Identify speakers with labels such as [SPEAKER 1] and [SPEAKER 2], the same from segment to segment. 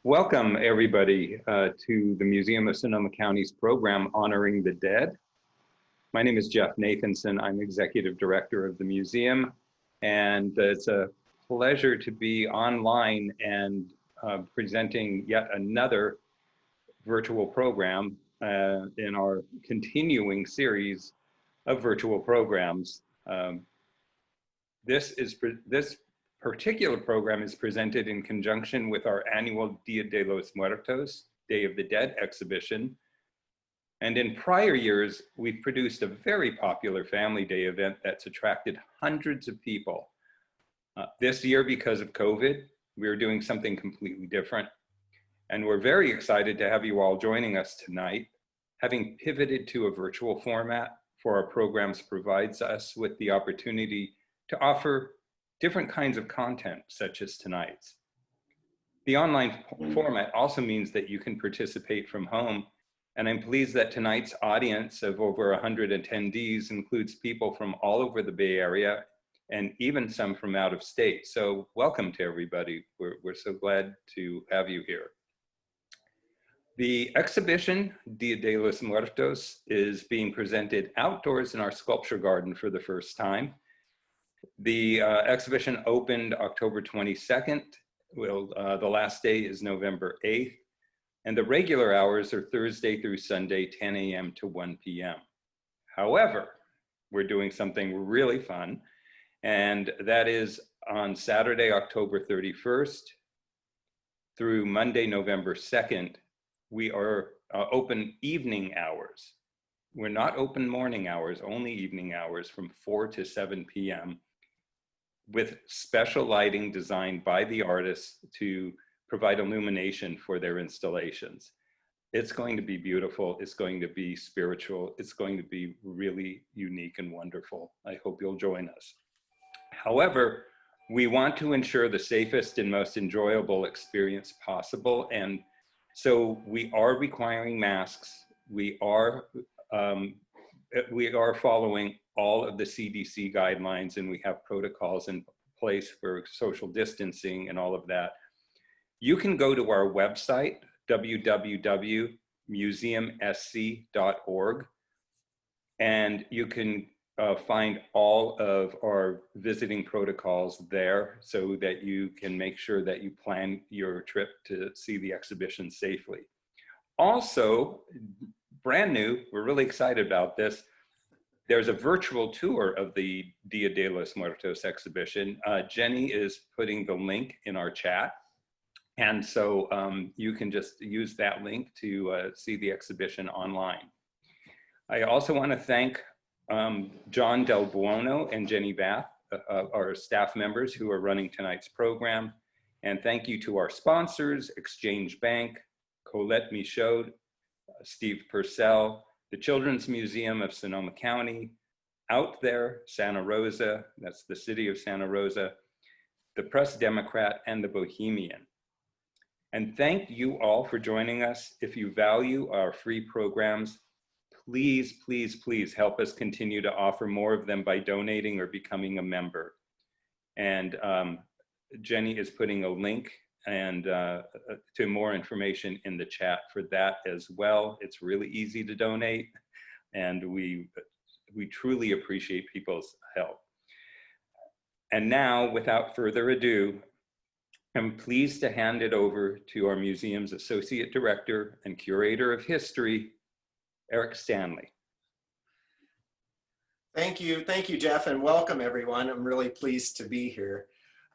[SPEAKER 1] Welcome, everybody, to the Museum of Sonoma County's program, Honoring the Dead. My name is Jeff NATHANSON. I'm Executive Director of the museum, and it's a pleasure to be online and presenting yet another virtual program in our continuing series of virtual programs. This particular program is presented in conjunction with our annual Dia de los Muertos, Day of the Dead exhibition. And in prior years, we've produced a very popular Family Day event that's attracted hundreds of people. This year, because of COVID, we're doing something completely different. And we're very excited to have you all joining us tonight. Having pivoted to a virtual format for our programs provides us with the opportunity to offer different kinds of content, such as tonight's. The online format also means that you can participate from home, and I'm pleased that tonight's audience of over 100 attendees includes people from all over the Bay Area and even some from out of state. So welcome to everybody. We're so glad to have you here. The exhibition, Dia de los Muertos, is being presented outdoors in our sculpture garden for the first time. The exhibition opened October 22nd. The last day is November 8th. And the regular hours are Thursday through Sunday, 10 a.m. to 1 p.m. However, we're doing something really fun, and that is on Saturday, October 31st through Monday, November 2nd, we are open evening hours. We're not open morning hours, only evening hours from 4 to 7 p.m. with special lighting designed by the artists to provide illumination for their installations. It's going to be beautiful. It's going to be spiritual. It's going to be really unique and wonderful. I hope you'll join us. However, we want to ensure the safest and most enjoyable experience possible. And so we are requiring masks. We are following all of the CDC guidelines, and we have protocols in place for social distancing and all of that. You can go to our website, www.museumsc.org, and you can find all of our visiting protocols there so that you can make sure that you plan your trip to see the exhibition safely. Also, brand new, we're really excited about this, there's a virtual tour of the Dia de los Muertos exhibition. Jenny is putting the link in our chat. And so you can just use that link to see the exhibition online. I also want to thank John Del Buono and Jenny Bath, our staff members who are running tonight's program. And thank you to our sponsors, Exchange Bank, Colette Michaud, Steve Purcell, the Children's Museum of Sonoma County, Out There, Santa Rosa, that's the city of Santa Rosa, the Press Democrat, and the Bohemian. And thank you all for joining us. If you value our free programs, please, please, please help us continue to offer more of them by donating or becoming a member. And Jenny is putting a link and to more information in the chat for that as well. It's really easy to donate, and we truly appreciate people's help. And now, without further ado, I'm pleased to hand it over to our museum's Associate Director and Curator of History, Eric Stanley.
[SPEAKER 2] Thank you, Jeff, and welcome everyone. I'm really pleased to be here.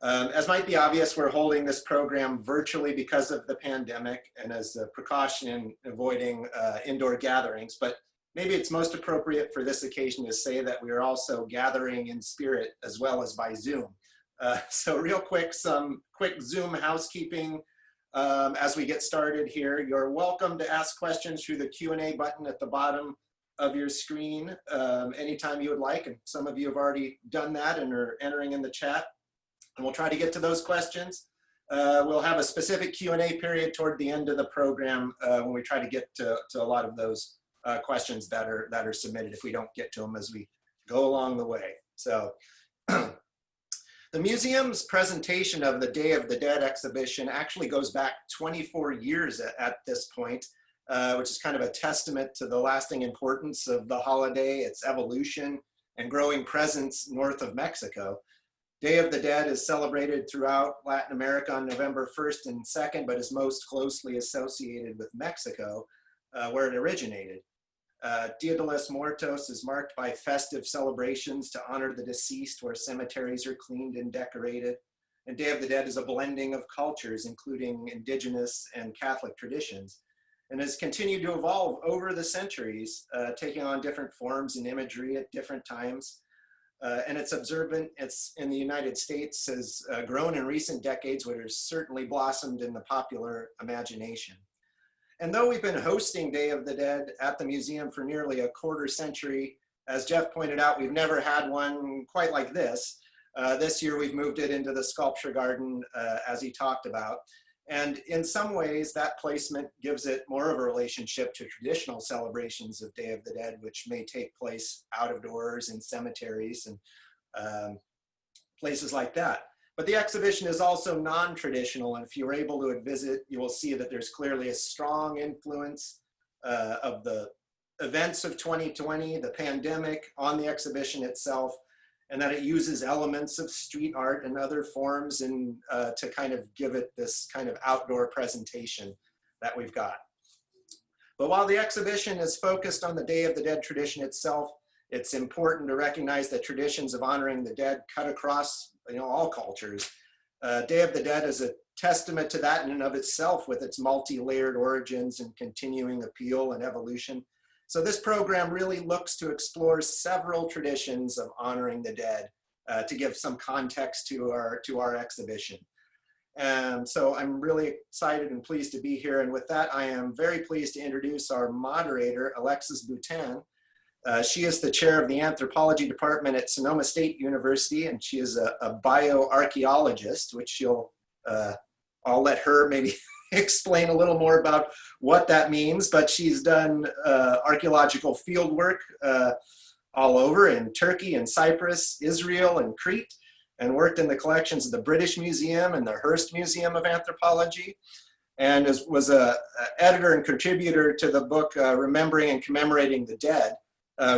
[SPEAKER 2] As might be obvious, we're holding this program virtually because of the pandemic and as a precaution in avoiding indoor gatherings, but maybe it's most appropriate for this occasion to say that we are also gathering in spirit as well as by Zoom. So real quick, some quick Zoom housekeeping as we get started here. You're welcome to ask questions through the Q&A button at the bottom of your screen anytime you would like, and some of you have already done that and are entering in the chat. And we'll try to get to those questions. We'll have a specific Q&A period toward the end of the program when we try to get to a lot of those questions that are submitted if we don't get to them as we go along the way. So The museum's presentation of the Day of the Dead exhibition actually goes back 24 years at this point, which is kind of a testament to the lasting importance of the holiday, its evolution, and growing presence north of Mexico. Day of the Dead is celebrated throughout Latin America on November 1st and 2nd, but is most closely associated with Mexico, where it originated. Dia de los Muertos is marked by festive celebrations to honor the deceased, where cemeteries are cleaned and decorated. And Day of the Dead is a blending of cultures, including indigenous and Catholic traditions, and has continued to evolve over the centuries, taking on different forms and imagery at different times. And its observance in the United States has grown in recent decades, which has certainly blossomed in the popular imagination. And though we've been hosting Day of the Dead at the museum for nearly a quarter century, as Jeff pointed out, we've never had one quite like this. This year we've moved it into the sculpture garden, as he talked about. And in some ways, that placement gives it more of a relationship to traditional celebrations of Day of the Dead, which may take place out of doors in cemeteries and places like that. But the exhibition is also non-traditional, and if you're able to visit, you will see that there's clearly a strong influence of the events of 2020, the pandemic, on the exhibition itself, and that it uses elements of street art and other forms and to kind of give it this kind of outdoor presentation that we've got. But while the exhibition is focused on the Day of the Dead tradition itself, it's important to recognize that traditions of honoring the dead cut across all cultures. Day of the Dead is a testament to that in and of itself, with its multi-layered origins and continuing appeal and evolution. So this program really looks to explore several traditions of honoring the dead to give some context to our exhibition. And so I'm really excited and pleased to be here. And with that, I am very pleased to introduce our moderator, Alexis Boutin. She is the chair of the Anthropology department at Sonoma State University, and she is a bioarchaeologist, which I'll let her maybe explain a little more about what that means, but she's done archaeological field work all over in Turkey and Cyprus, Israel and Crete, and worked in the collections of the British Museum and the Hearst Museum of Anthropology, and was an editor and contributor to the book Remembering and Commemorating the Dead,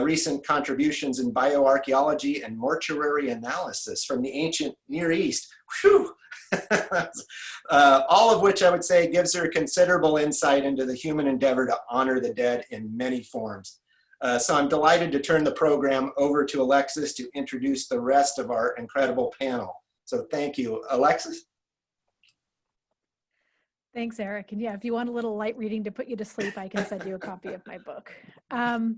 [SPEAKER 2] recent contributions in bioarchaeology and mortuary analysis from the ancient Near East. Whew. All of which I would say gives her considerable insight into the human endeavor to honor the dead in many forms. So I'm delighted to turn the program over to Alexis to introduce the rest of our incredible panel. So thank you, Alexis.
[SPEAKER 3] Thanks, Eric. And yeah, if you want a little light reading to put you to sleep, I can send you a copy of my book. As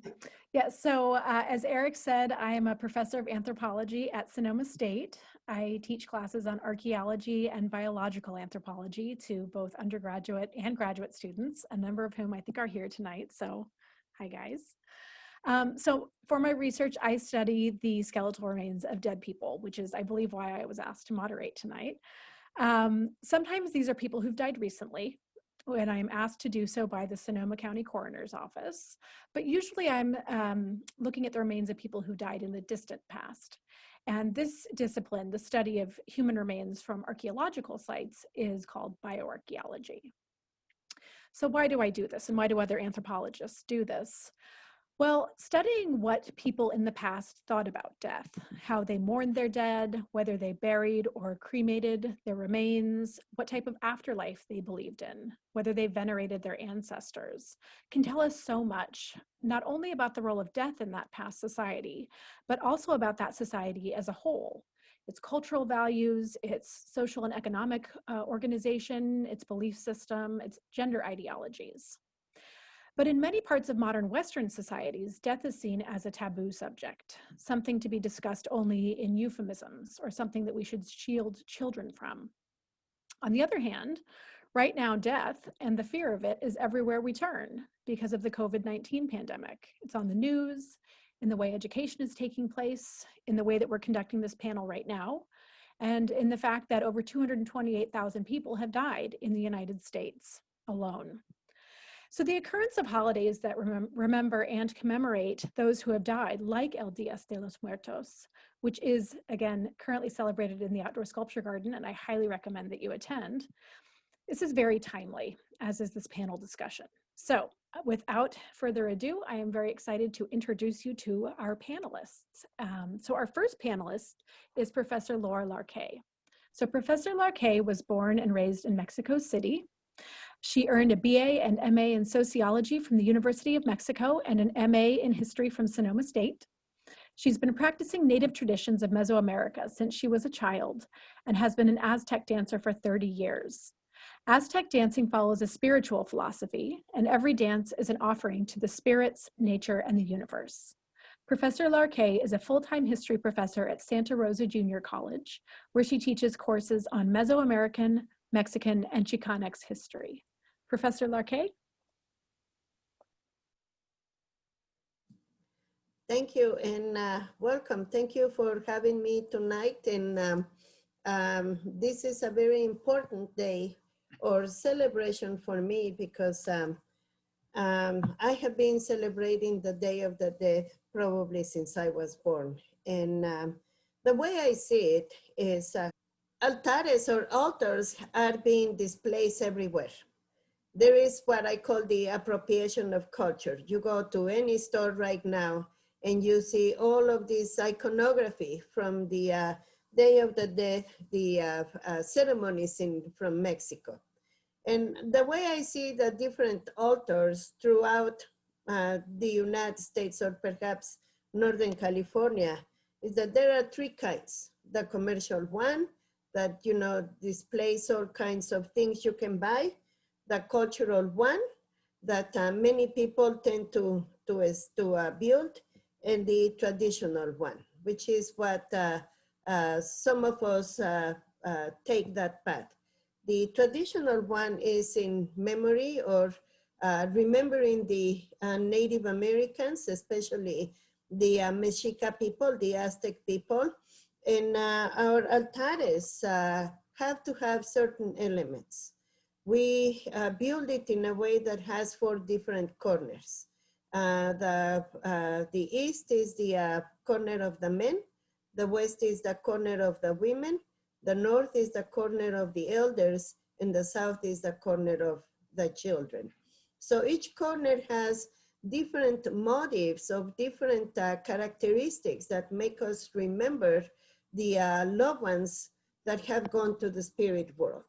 [SPEAKER 3] Eric said, I am a professor of anthropology at Sonoma State. I teach classes on archaeology and biological anthropology to both undergraduate and graduate students, a number of whom I think are here tonight. So hi, guys. So for my research, I study the skeletal remains of dead people, which is, I believe, why I was asked to moderate tonight. Sometimes these are people who've died recently, when I'm asked to do so by the Sonoma County Coroner's Office, but usually I'm looking at the remains of people who died in the distant past. And this discipline, the study of human remains from archaeological sites, is called bioarchaeology. So why do I do this, and why do other anthropologists do this? Well, studying what people in the past thought about death, how they mourned their dead, whether they buried or cremated their remains, what type of afterlife they believed in, whether they venerated their ancestors, can tell us so much, not only about the role of death in that past society, but also about that society as a whole, its cultural values, its social and economic organization, its belief system, its gender ideologies. But in many parts of modern Western societies, death is seen as a taboo subject, something to be discussed only in euphemisms, or something that we should shield children from. On the other hand, right now, death and the fear of it is everywhere we turn because of the COVID-19 pandemic. It's on the news, in the way education is taking place, in the way that we're conducting this panel right now, and in the fact that over 228,000 people have died in the United States alone. So the occurrence of holidays that remember and commemorate those who have died, like El Dia de los Muertos, which is, again, currently celebrated in the Outdoor Sculpture Garden, and I highly recommend that you attend. This is very timely, as is this panel discussion. So without further ado, I am very excited to introduce you to our panelists. So our first panelist is Professor Larqué. So Professor Larqué was born and raised in Mexico City. She earned a BA and MA in sociology from the University of Mexico and an MA in history from Sonoma State. She's been practicing native traditions of Mesoamerica since she was a child and has been an Aztec dancer for 30 years. Aztec dancing follows a spiritual philosophy, and every dance is an offering to the spirits, nature, and the universe. Professor Larqué is a full-time history professor at Santa Rosa Junior College, where she teaches courses on Mesoamerican, Mexican, and Chicanx history. Professor Larqué?
[SPEAKER 4] Thank you and welcome. Thank you for having me tonight. And this is a very important day or celebration for me because I have been celebrating the Day of the Dead probably since I was born. And the way I see it is altares or altars are being displaced everywhere. There is what I call the appropriation of culture. You go to any store right now and you see all of this iconography from the Day of the Dead, the ceremonies from Mexico. And the way I see the different altars throughout the United States or perhaps Northern California is that there are three kinds. The commercial one that, you know, displays all kinds of things you can buy. The cultural one that many people tend to build, and the traditional one, which is what some of us take that path. The traditional one is in memory or remembering the Native Americans, especially the Mexica people, the Aztec people, and our altares have to have certain elements. We build it in a way that has 4 different corners. The east is the corner of the men, the west is the corner of the women, the north is the corner of the elders, and the south is the corner of the children. So each corner has different motives of different characteristics that make us remember the loved ones that have gone to the spirit world.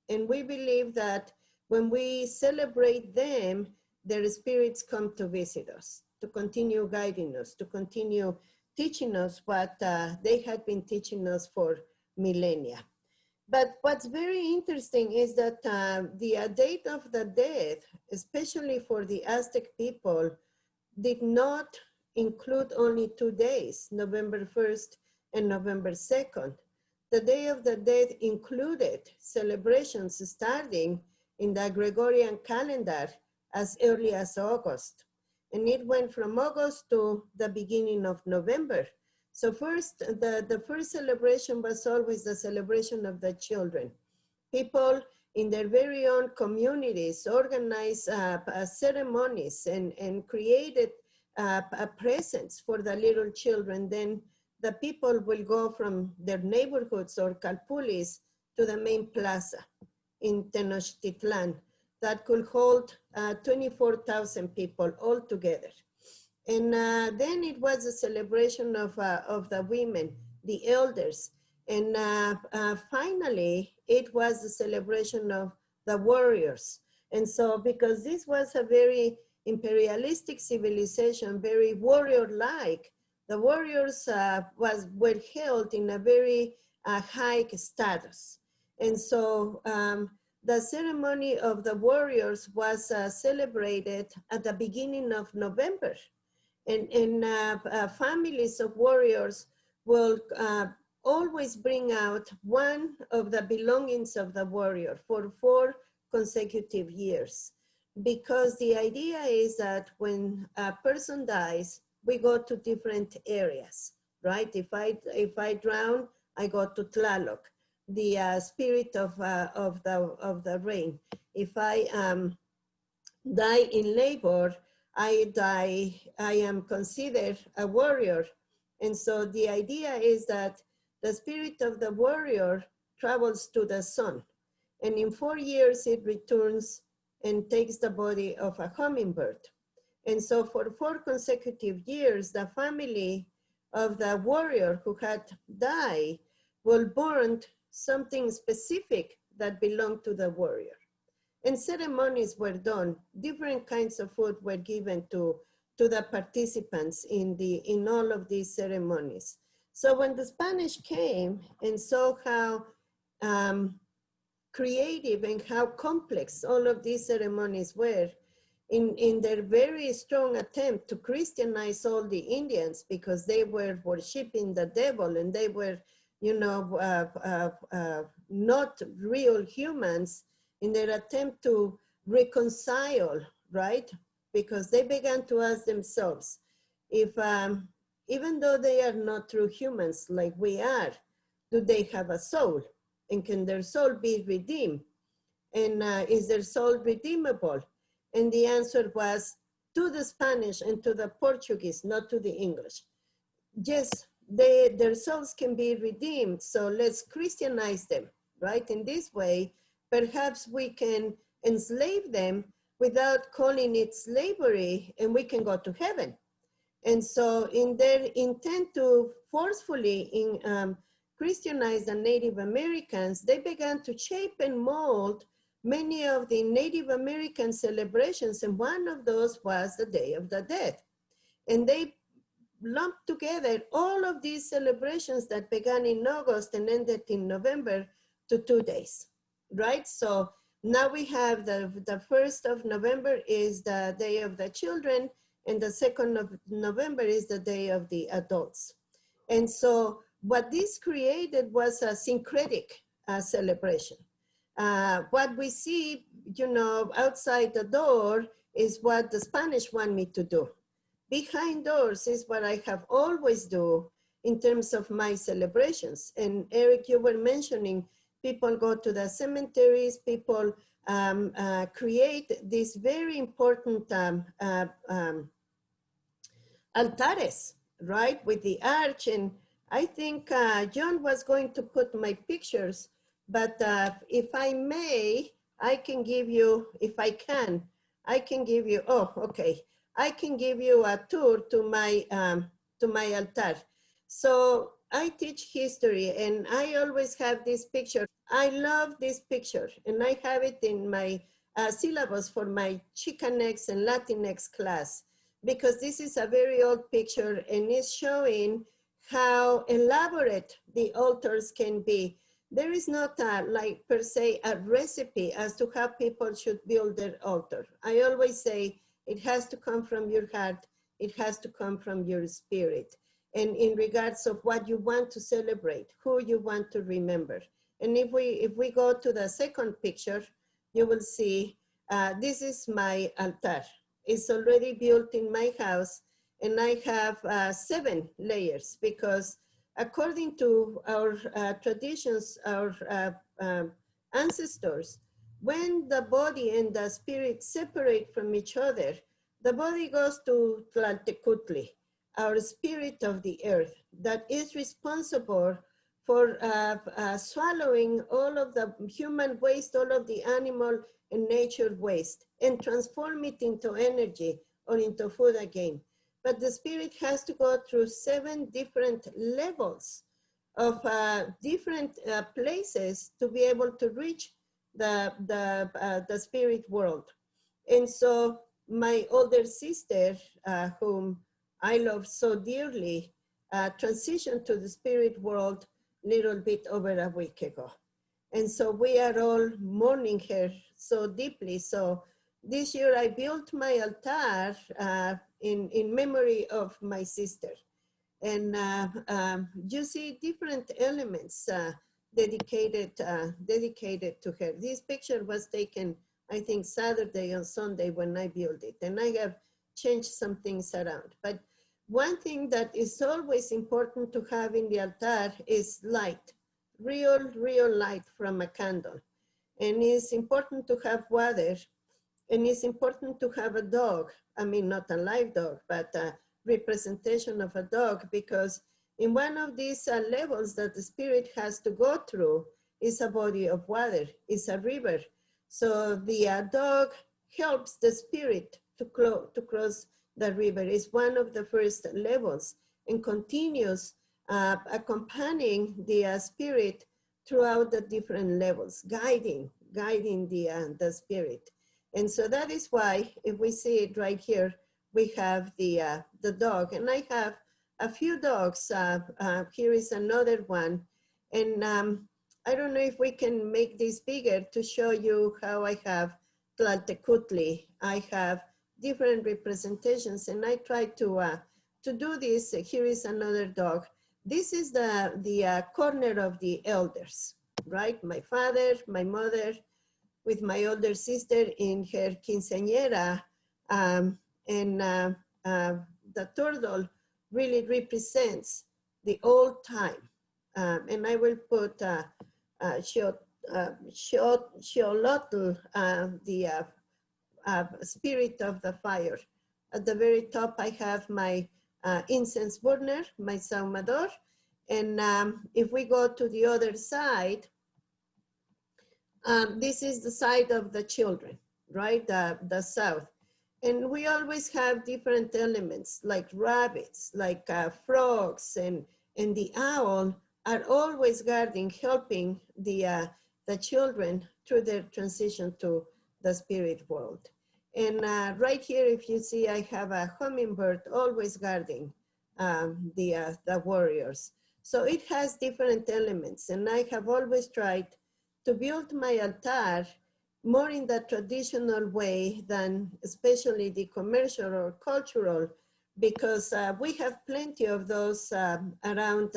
[SPEAKER 4] And we believe that when we celebrate them, their spirits come to visit us, to continue guiding us, to continue teaching us what they had been teaching us for millennia. But what's very interesting is that the date of the dead, especially for the Aztec people, did not include only 2 days, November 1st and November 2nd. The Day of the Dead included celebrations starting in the Gregorian calendar as early as August. And it went from August to the beginning of November. So first, the first celebration was always the celebration of the children. People in their very own communities organized ceremonies and created presents for the little children. Then the people will go from their neighborhoods or calpulis to the main plaza in Tenochtitlan that could hold 24,000 people all together. And then it was a celebration of the women, the elders. And finally, it was the celebration of the warriors. And so because this was a very imperialistic civilization, very warrior-like, the warriors were held in a very high status. And so the ceremony of the warriors was celebrated at the beginning of November. And families of warriors will always bring out one of the belongings of the warrior for 4 consecutive years. Because the idea is that when a person dies, we go to different areas, right? If I drown, I go to Tlaloc, the spirit of the rain. If I die in labor, I am considered a warrior And so the idea is that the spirit of the warrior travels to the sun. And in 4 years, it returns and takes the body of a hummingbird. And so for 4 consecutive years, the family of the warrior who had died will burn something specific that belonged to the warrior. And ceremonies were done. Different kinds of food were given to the participants in all of these ceremonies. So when the Spanish came and saw how creative and how complex all of these ceremonies were, in their very strong attempt to Christianize all the Indians, because they were worshiping the devil and they were, you know, not real humans, in their attempt to reconcile, right? Because they began to ask themselves, if even though they are not true humans like we are, do they have a soul? And can their soul be redeemed? And is their soul redeemable? And the answer was, to the Spanish and to the Portuguese, not to the English. Yes, their souls can be redeemed, so let's Christianize them, right? In this way, perhaps we can enslave them without calling it slavery, and we can go to heaven. And so in their intent to forcefully Christianize the Native Americans, they began to shape and mold many of the Native American celebrations, and one of those was the Day of the Dead. And they lumped together all of these celebrations that began in August and ended in November to 2 days, right? So now we have the 1st of November is the Day of the Children, and the 2nd of November is the Day of the Adults. And so what this created was a syncretic celebration. What we see, you know, outside the door is what the Spanish want me to do. Behind doors is what I have always do in terms of my celebrations. And Eric, you were mentioning people go to the cemeteries, people create these very important altares, right, with the arch. And I think John was going to put my pictures, but if I may, I can give you, if I can give you, oh, okay. I can give you a tour to my altar. So I teach history, and I always have this picture. I love this picture, and I have it in my syllabus for my Chicanx and Latinx class, because this is a very old picture, and it's showing how elaborate the altars can be. There is not like per se a recipe as to how people should build their altar. I always say it has to come from your heart. It has to come from your spirit. And in regards of what you want to celebrate, who you want to remember. And if we go to the second picture, you will see this is my altar. It's already built in my house, and I have 7 layers, because according to our traditions, our ancestors, when the body and the spirit separate from each other, the body goes to Tlaltecutli, our spirit of the earth, that is responsible for swallowing all of the human waste, all of the animal and nature waste, and transform it into energy or into food again. But the spirit has to go through 7 different levels of different places to be able to reach the spirit world. And so my older sister, whom I love so dearly, transitioned to the spirit world a little bit over a week ago. And so we are all mourning her so deeply. So this year I built my altar in memory of my sister. And you see different elements dedicated to her. This picture was taken, I think, Saturday or Sunday when I built it. And I have changed some things around. But one thing that is always important to have in the altar is light, real light from a candle. And it's important to have water, and it's important to have a dog. I mean, not a live dog, but representation of a dog, because in one of these levels that the spirit has to go through is a body of water, is a river. So the dog helps the spirit to cross the river. It's one of the first levels and continues accompanying the spirit throughout the different levels, guiding the spirit. And so that is why, if we see it right here, we have the dog. And I have a few dogs. Here is another one. And I don't know if we can make this bigger to show you how I have Tlaltecutli. I have different representations, and I try to do this. Here is another dog. This is the corner of the elders, right? My father, my mother, with my older sister in her quinceañera, and the turtle really represents the old time. And I will put Xiolotl, the spirit of the fire. At the very top, I have my incense burner, my saumador. And if we go to the other side, this is the side of the children, right? The south. And we always have different elements like rabbits, like frogs, and the owl are always guarding, helping the children through their transition to the spirit world. And right here, if you see, I have a hummingbird always guarding the warriors. So it has different elements, and I have always tried to build my altar more in the traditional way than especially the commercial or cultural, because we have plenty of those around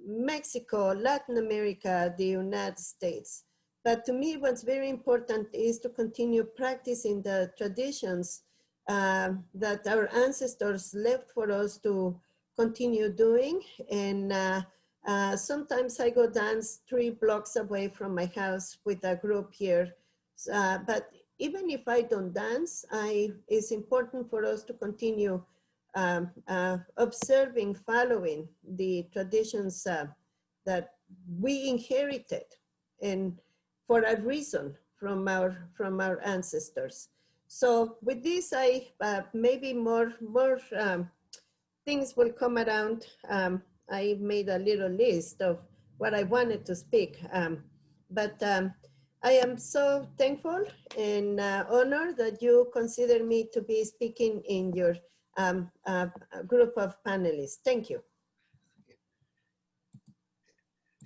[SPEAKER 4] Mexico, Latin America, the United States. But to me, what's very important is to continue practicing the traditions that our ancestors left for us to continue doing. And sometimes I go dance 3 blocks away from my house with a group here. But even if I don't dance, it's important for us to continue observing, following the traditions that we inherited, and for a reason from our ancestors. So with this, I maybe more things will come around. I made a little list of what I wanted to speak, but I am so thankful and honored that you consider me to be speaking in your group of panelists. Thank you.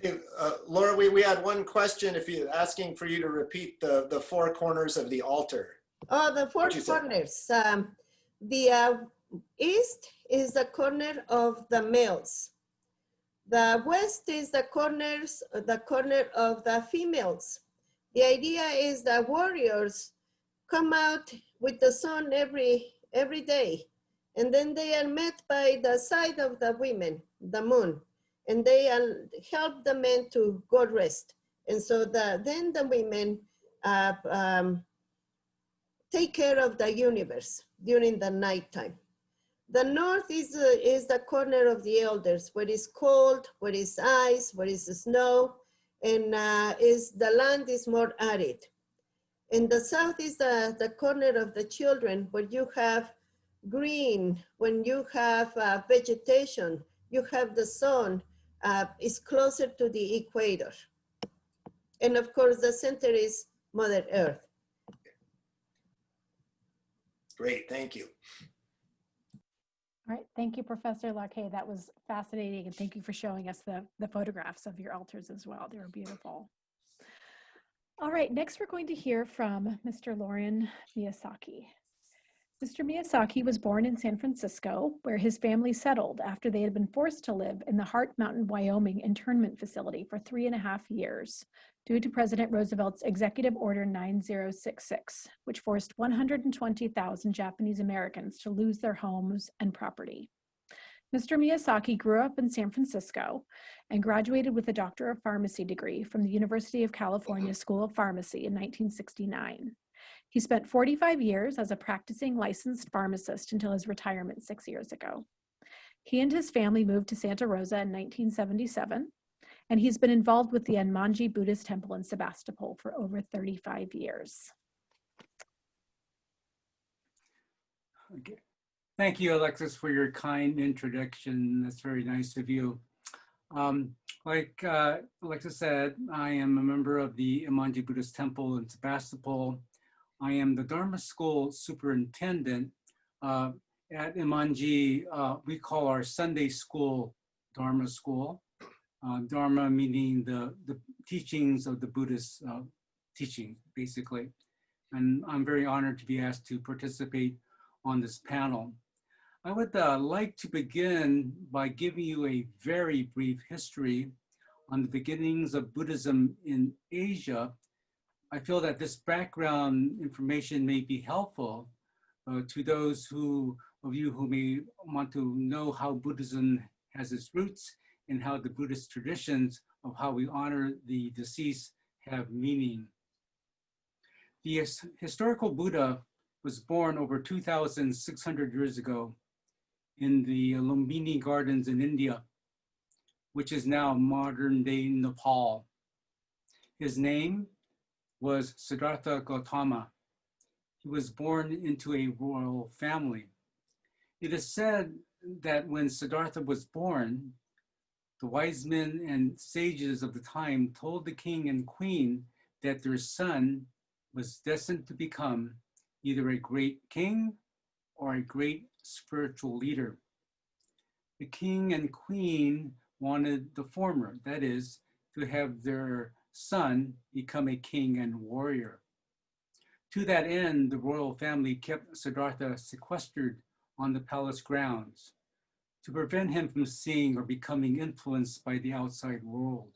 [SPEAKER 2] Hey, Laura, we had one question, asking for you to repeat the 4 corners of the altar.
[SPEAKER 4] Oh, the 4 corners. The east is the corner of the males. The west is the corner of the females. The idea is that warriors come out with the sun every day, and then they are met by the side of the women, the moon, and they help the men to go rest. And so then the women take care of the universe during the nighttime. The north is the corner of the elders, where it's cold, where it's ice, where it's snow, and the land is more arid. And the south is the corner of the children, where you have green, when you have vegetation, you have the sun, is closer to the equator. And of course, the center is Mother Earth.
[SPEAKER 2] Great, thank you.
[SPEAKER 3] All right, thank you, Professor Larqué. That was fascinating, and thank you for showing us the photographs of your altars as well. They were beautiful. All right, next we're going to hear from Mr. Loren Miyasaki. Mr. Miyasaki was born in San Francisco, where his family settled after they had been forced to live in the Hart Mountain, Wyoming internment facility for 3.5 years due to President Roosevelt's Executive Order 9066, which forced 120,000 Japanese Americans to lose their homes and property. Mr. Miyasaki grew up in San Francisco and graduated with a Doctor of Pharmacy degree from the University of California School of Pharmacy in 1969. He spent 45 years as a practicing licensed pharmacist until his retirement 6 years ago. He and his family moved to Santa Rosa in 1977, and he's been involved with the Enmanji Buddhist temple in Sebastopol for over 35 years.
[SPEAKER 5] Okay. Thank you, Alexis, for your kind introduction. That's very nice of you. Like Alexis said, I am a member of the Enmanji Buddhist Temple in Sebastopol. I am the Dharma School superintendent. At Enmanji, we call our Sunday school Dharma School. Dharma meaning the teachings of the Buddhist teaching, basically. And I'm very honored to be asked to participate on this panel. I would like to begin by giving you a very brief history on the beginnings of Buddhism in Asia. I feel that this background information may be helpful to those of you who may want to know how Buddhism has its roots and how the Buddhist traditions of how we honor the deceased have meaning. The historical Buddha was born over 2,600 years ago in the Lumbini Gardens in India, which is now modern-day Nepal. His name was Siddhartha Gautama. He was born into a royal family. It is said that when Siddhartha was born, the wise men and sages of the time told the king and queen that their son was destined to become either a great king or a great spiritual leader. The king and queen wanted the former, that is, to have their son become a king and warrior. To that end, the royal family kept Siddhartha sequestered on the palace grounds to prevent him from seeing or becoming influenced by the outside world.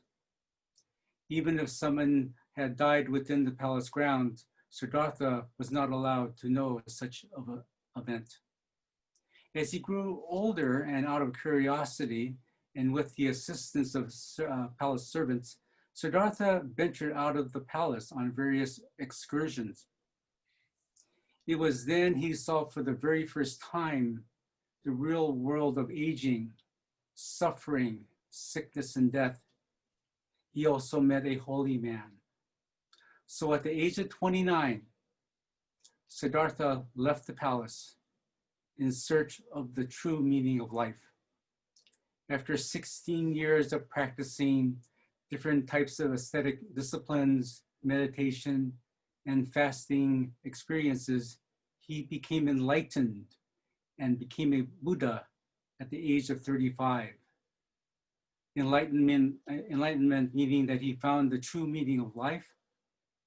[SPEAKER 5] Even if someone had died within the palace grounds, Siddhartha was not allowed to know such an event. As he grew older and out of curiosity, and with the assistance of palace servants, Siddhartha ventured out of the palace on various excursions. It was then he saw for the very first time the real world of aging, suffering, sickness, and death. He also met a holy man. So at the age of 29, Siddhartha left the palace in search of the true meaning of life. After 16 years of practicing different types of aesthetic disciplines, meditation, and fasting experiences, he became enlightened and became a Buddha at the age of 35. Enlightenment meaning that he found the true meaning of life.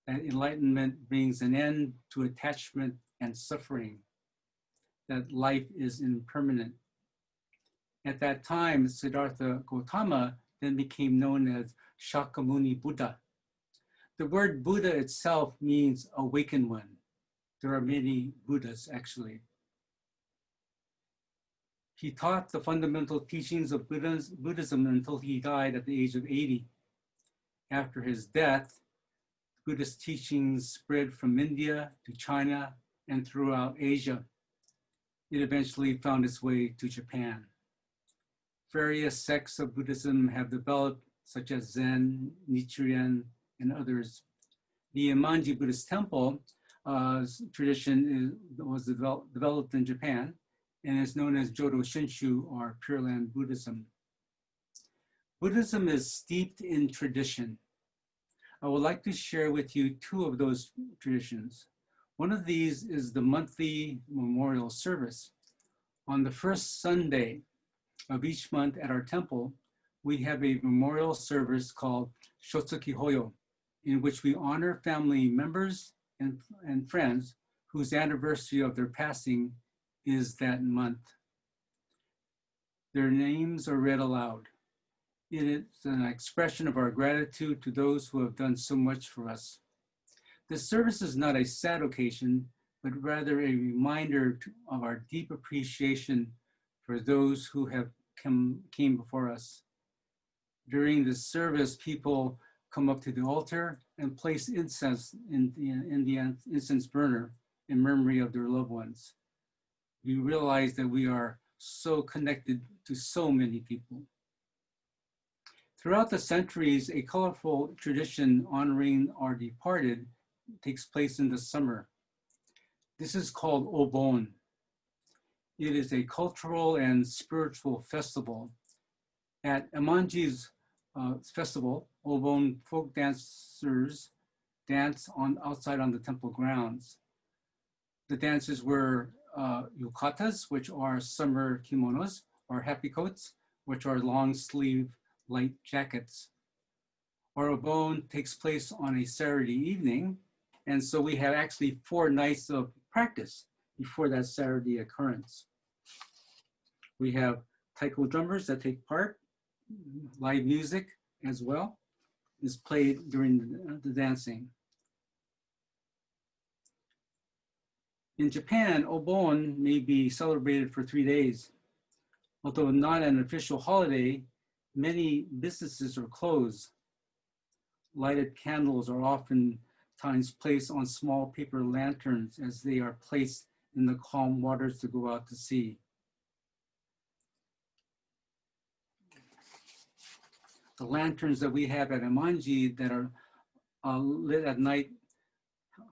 [SPEAKER 5] That enlightenment brings an end to attachment and suffering. That life is impermanent. At that time, Siddhartha Gautama then became known as Shakyamuni Buddha. The word Buddha itself means awakened one. There are many Buddhas, actually. He taught the fundamental teachings of Buddhism until he died at the age of 80. After his death, Buddhist teachings spread from India to China and throughout Asia. It eventually found its way to Japan. Various sects of Buddhism have developed, such as Zen, Nichiren, and others. The Enmanji Buddhist temple tradition was developed in Japan and is known as Jodo Shinshu, or Pure Land Buddhism. Buddhism is steeped in tradition. I would like to share with you two of those traditions. One of these is the monthly memorial service. On the first Sunday of each month at our temple, we have a memorial service called Shotsuki Hoyo, in which we honor family members and friends whose anniversary of their passing is that month. Their names are read aloud. It is an expression of our gratitude to those who have done so much for us. This service is not a sad occasion, but rather a reminder of our deep appreciation for those who have came before us. During this service, people come up to the altar and place incense in the incense burner in memory of their loved ones. We realize that we are so connected to so many people. Throughout the centuries, a colorful tradition honoring our departed takes place in the summer. This is called Obon. It is a cultural and spiritual festival. At Enmanji's festival, Obon folk dancers dance outside on the temple grounds. The dances were yukatas, which are summer kimonos, or happy coats, which are long sleeve light jackets. Our Obon takes place on a Saturday evening, and so we have actually 4 nights of practice before that Saturday occurrence. We have taiko drummers that take part. Live music as well is played during the dancing. In Japan, Obon may be celebrated for 3 days. Although not an official holiday, many businesses are closed. Lighted candles are oftentimes placed on small paper lanterns as they are placed in the calm waters to go out to sea. The lanterns that we have at Enmanji that are lit at night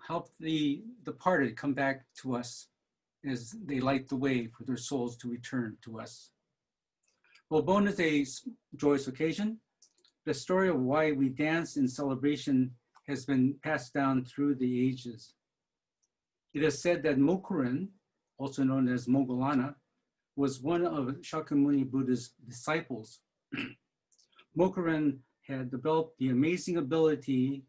[SPEAKER 5] help the departed come back to us as they light the way for their souls to return to us. Obon is a joyous occasion. The story of why we dance in celebration has been passed down through the ages. It is said that Mokuren, also known as Moggallana, was one of Shakyamuni Buddha's disciples. Mokuren had developed the amazing ability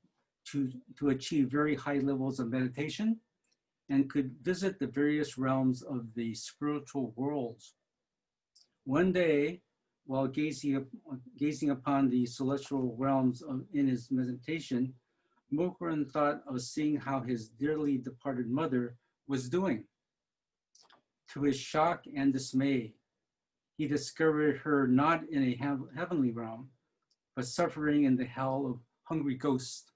[SPEAKER 5] to achieve very high levels of meditation and could visit the various realms of the spiritual worlds. One day, while gazing upon the celestial realms in his meditation, Mokuren thought of seeing how his dearly departed mother was doing. To his shock and dismay, he discovered her not in a heavenly realm, but suffering in the hell of hungry ghosts.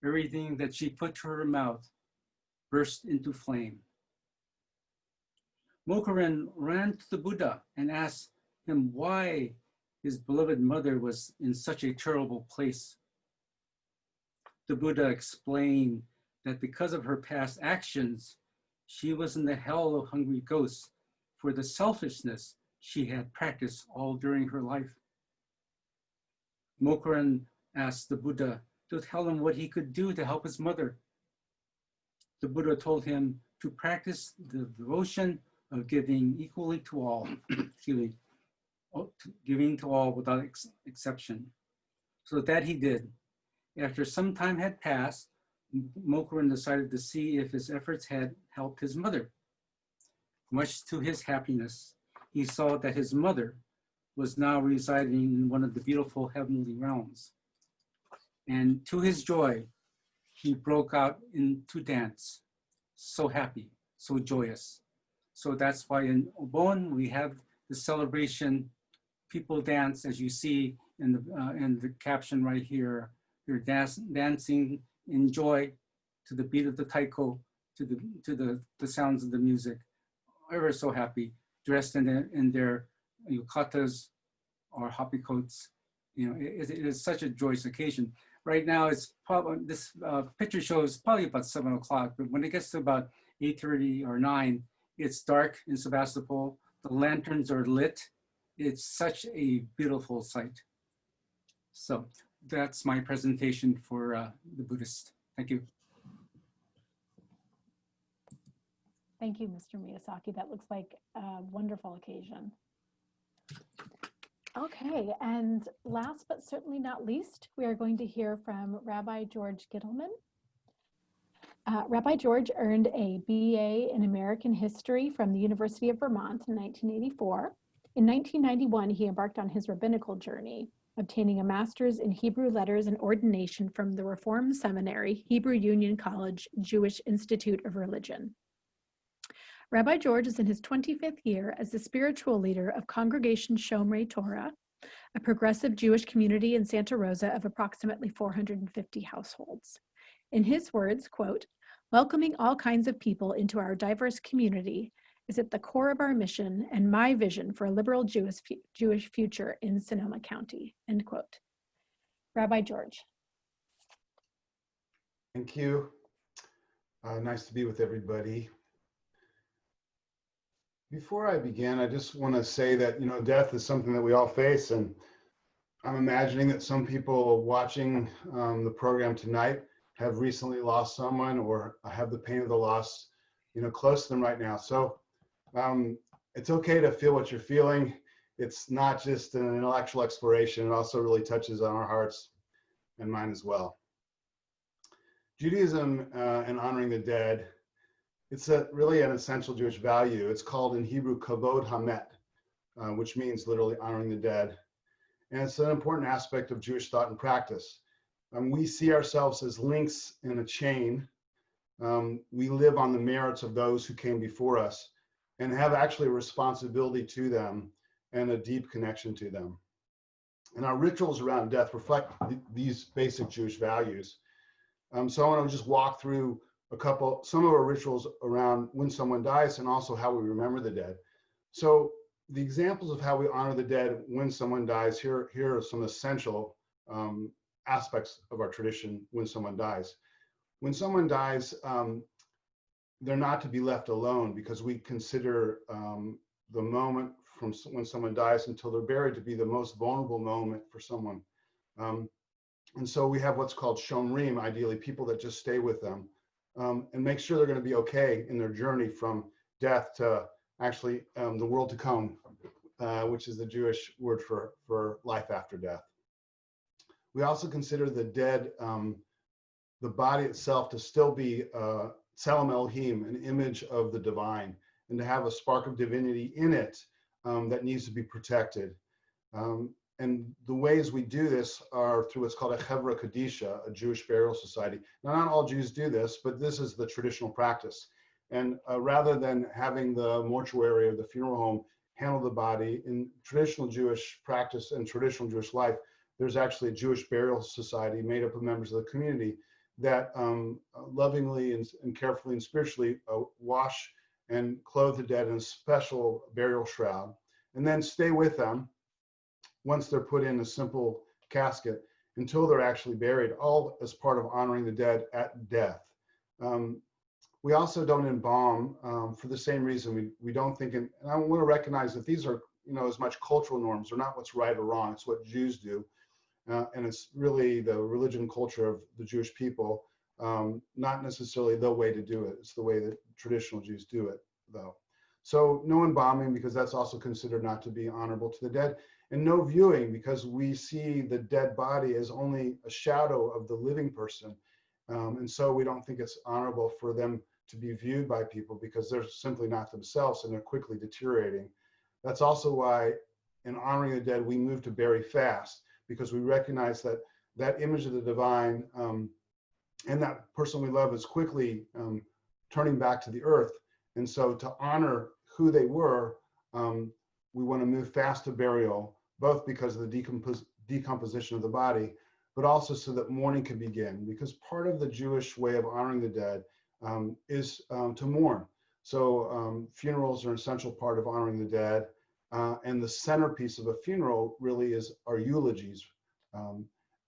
[SPEAKER 5] Everything that she put to her mouth burst into flame. Mokuren ran to the Buddha and asked him why his beloved mother was in such a terrible place. The Buddha explained that because of her past actions, she was in the hell of hungry ghosts for the selfishness she had practiced all during her life. Mokuren asked the Buddha to tell him what he could do to help his mother. The Buddha told him to practice the devotion of giving equally to all, giving to all without exception. So that he did. After some time had passed, Mokuren decided to see if his efforts had helped his mother. Much to his happiness, he saw that his mother was now residing in one of the beautiful heavenly realms. And to his joy, he broke out into dance, so happy, so joyous. So that's why in Obon, we have the celebration, people dance, as you see in the caption right here. They're dancing in joy to the beat of the taiko, to the sounds of the music. Ever so happy, dressed in their yukatas or happy coats. You know, it is such a joyous occasion. Right now, it's probably, this picture shows probably about 7 o'clock, but when it gets to about 8:30 or 9, it's dark in Sebastopol. The lanterns are lit. It's such a beautiful sight. So that's my presentation for the Buddhist. Thank you.
[SPEAKER 3] Thank you, Mr. Miyasaki. That looks like a wonderful occasion. Okay, and last but certainly not least, we are going to hear from Rabbi George Gittleman. Rabbi George earned a BA in American History from the University of Vermont in 1984. In 1991, he embarked on his rabbinical journey, obtaining a master's in Hebrew letters and ordination from the Reform Seminary, Hebrew Union College, Jewish Institute of Religion. Rabbi George is in his 25th year as the spiritual leader of Congregation Shomrei Torah, a progressive Jewish community in Santa Rosa of approximately 450 households. In his words, quote, "Welcoming all kinds of people into our diverse community is at the core of our mission and my vision for a liberal Jewish future in Sonoma County," end quote. Rabbi George.
[SPEAKER 6] Thank you. Nice to be with everybody. Before I begin, I just want to say that, death is something that we all face, and I'm imagining that some people watching the program tonight have recently lost someone or have the pain of the loss, close to them right now. So it's okay to feel what you're feeling. It's not just an intellectual exploration. It also really touches on our hearts and mine as well. Judaism and honoring the dead, it's really an essential Jewish value. It's called in Hebrew kavod hamet, which means literally honoring the dead. And it's an important aspect of Jewish thought and practice. We see ourselves as links in a chain. We live on the merits of those who came before us and have actually a responsibility to them and a deep connection to them. And our rituals around death reflect these basic Jewish values. So I want to just walk through some of our rituals around when someone dies and also how we remember the dead. So the examples of how we honor the dead when someone dies, here are some essential aspects of our tradition when someone dies. When someone dies, they're not to be left alone because we consider the moment from when someone dies until they're buried to be the most vulnerable moment for someone. And so we have what's called Shomrei, ideally people that just stay with them and make sure they're going to be okay in their journey from death to actually the world to come, which is the Jewish word for life after death. We also consider the dead, the body itself, to still be Tselem Elohim, an image of the divine, and to have a spark of divinity in it that needs to be protected. And the ways we do this are through what's called a Chevra Kadisha, a Jewish burial society. Now, not all Jews do this, but this is the traditional practice. And rather than having the mortuary or the funeral home handle the body, in traditional Jewish practice and traditional Jewish life, there's actually a Jewish burial society made up of members of the community that lovingly and carefully and spiritually wash and clothe the dead in a special burial shroud, and then stay with them once they're put in a simple casket until they're actually buried, all as part of honoring the dead at death. We also don't embalm for the same reason. We don't think, and I want to recognize that these are, as much cultural norms. They're not what's right or wrong. It's what Jews do. And it's really the religion and culture of the Jewish people, not necessarily the way to do it. It's the way that traditional Jews do it, though. So no embalming, because that's also considered not to be honorable to the dead. And no viewing, because we see the dead body as only a shadow of the living person. And so we don't think it's honorable for them to be viewed by people because they're simply not themselves and they're quickly deteriorating. That's also why in honoring the dead, we move to bury fast, because we recognize that that image of the divine and that person we love is quickly turning back to the earth. And so to honor who they were, we want to move fast to burial, both because of the decomposition of the body, but also so that mourning can begin, because part of the Jewish way of honoring the dead is to mourn. So funerals are an essential part of honoring the dead. And the centerpiece of a funeral really are eulogies.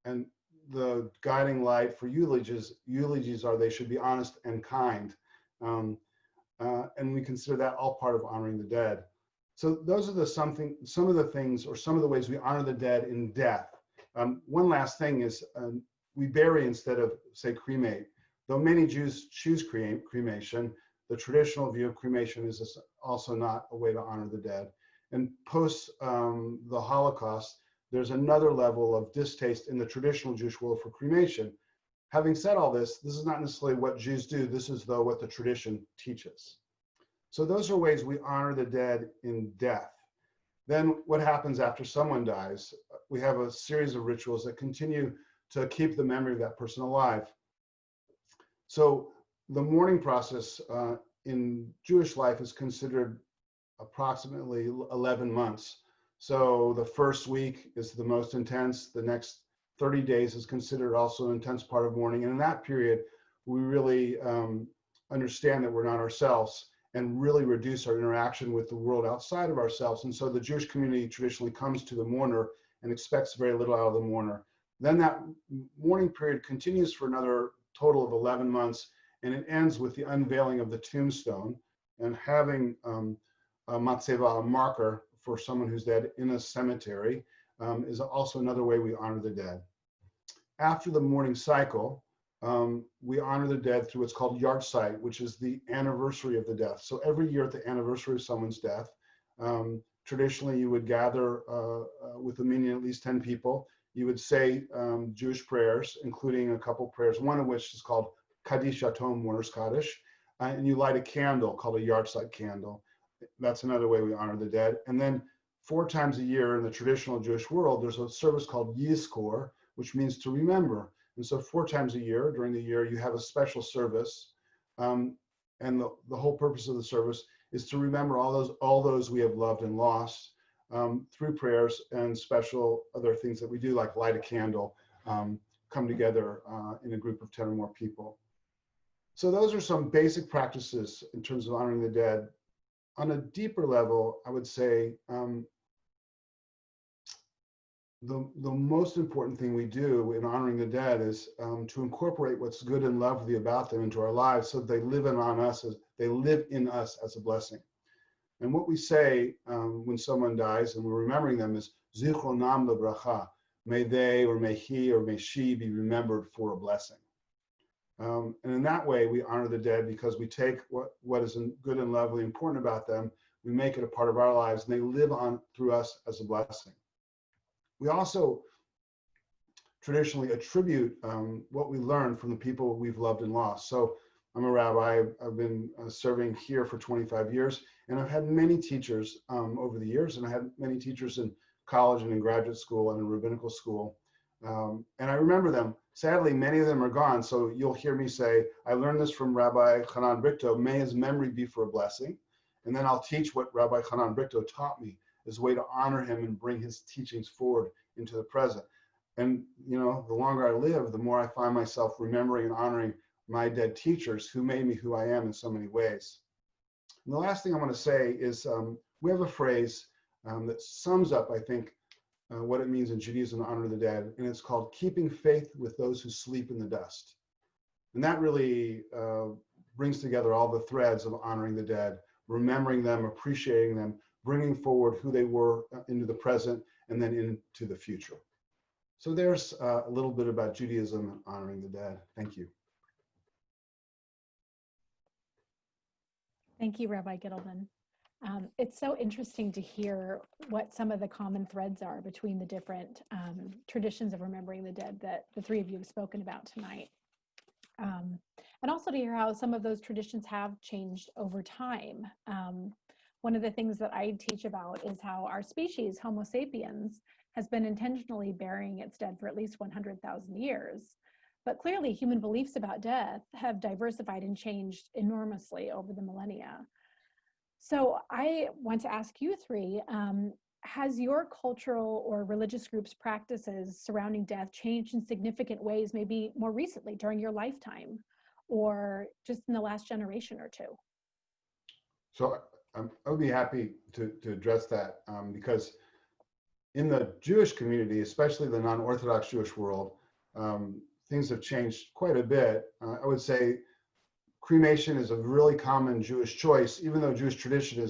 [SPEAKER 6] And the guiding light for eulogies are they should be honest and kind. And we consider that all part of honoring the dead. So those are some of the things, or some of the ways we honor the dead in death. One last thing is we bury instead of, say, cremate. Though many Jews choose cremation, the traditional view of cremation is also not a way to honor the dead. And post the Holocaust, there's another level of distaste in the traditional Jewish world for cremation. Having said all this, this is not necessarily what Jews do. This is, though, what the tradition teaches. So those are ways we honor the dead in death. Then what happens after someone dies? We have a series of rituals that continue to keep the memory of that person alive. So the mourning process in Jewish life is considered approximately 11 months. So the first week is the most intense. The next 30 days is considered also an intense part of mourning. And in that period, we really understand that we're not ourselves and really reduce our interaction with the world outside of ourselves. And so the Jewish community traditionally comes to the mourner and expects very little out of the mourner. Then that mourning period continues for another total of 11 months, and it ends with the unveiling of the tombstone and having a matzeva, a marker for someone who's dead in a cemetery, is also another way we honor the dead. After the mourning cycle, we honor the dead through what's called yahrzeit, which is the anniversary of the death. So every year at the anniversary of someone's death, traditionally you would gather with a minyan, at least 10 people. You would say Jewish prayers, including a couple prayers, one of which is called Kaddish Yatom, Mourner's Kaddish, and you light a candle called a yahrzeit candle. That's another way we honor the dead. And then 4 times a year in the traditional Jewish world, there's a service called Yizkor, which means to remember. And so 4 times a year, during the year, you have a special service. And the whole purpose of the service is to remember all those we have loved and lost through prayers and special other things that we do, like light a candle, come together in a group of 10 or more people. So those are some basic practices in terms of honoring the dead. On a deeper level, I would say the most important thing we do in honoring the dead is to incorporate what's good and lovely about them into our lives, so that they live in us as a blessing. And what we say when someone dies and we're remembering them is Zichronam lebracha. May they or may he or may she be remembered for a blessing. And in that way, we honor the dead because we take what is good and lovely, important about them, we make it a part of our lives, and they live on through us as a blessing. We also traditionally attribute what we learn from the people we've loved and lost. So I'm a rabbi. I've been serving here for 25 years, and I've had many teachers over the years, and I had many teachers in college and in graduate school and in rabbinical school. And I remember them. Sadly, many of them are gone. So you'll hear me say, I learned this from Rabbi Hanan Brichto, may his memory be for a blessing. And then I'll teach what Rabbi Hanan Brichto taught me as a way to honor him and bring his teachings forward into the present. And, you know, the longer I live, the more I find myself remembering and honoring my dead teachers who made me who I am in so many ways. And the last thing I want to say is we have a phrase that sums up, I think, what it means in Judaism to honor the dead, and it's called keeping faith with those who sleep in the dust. And that really brings together all the threads of honoring the dead, remembering them, appreciating them, bringing forward who they were into the present and then into the future. So there's a little bit about Judaism and honoring the dead. Thank you.
[SPEAKER 3] Thank you, Rabbi Gittleman. It's so interesting to hear what some of the common threads are between the different traditions of remembering the dead that the 3 of you have spoken about tonight. And also to hear how some of those traditions have changed over time. One of the things that I teach about is how our species, Homo sapiens, has been intentionally burying its dead for at least 100,000 years. But clearly human beliefs about death have diversified and changed enormously over the millennia. So I want to ask you 3, has your cultural or religious group's practices surrounding death changed in significant ways, maybe more recently during your lifetime or just in the last generation or 2?
[SPEAKER 6] So I would be happy to address that because in the Jewish community, especially the non-Orthodox Jewish world, things have changed quite a bit. I would say cremation is a really common Jewish choice, even though Jewish tradition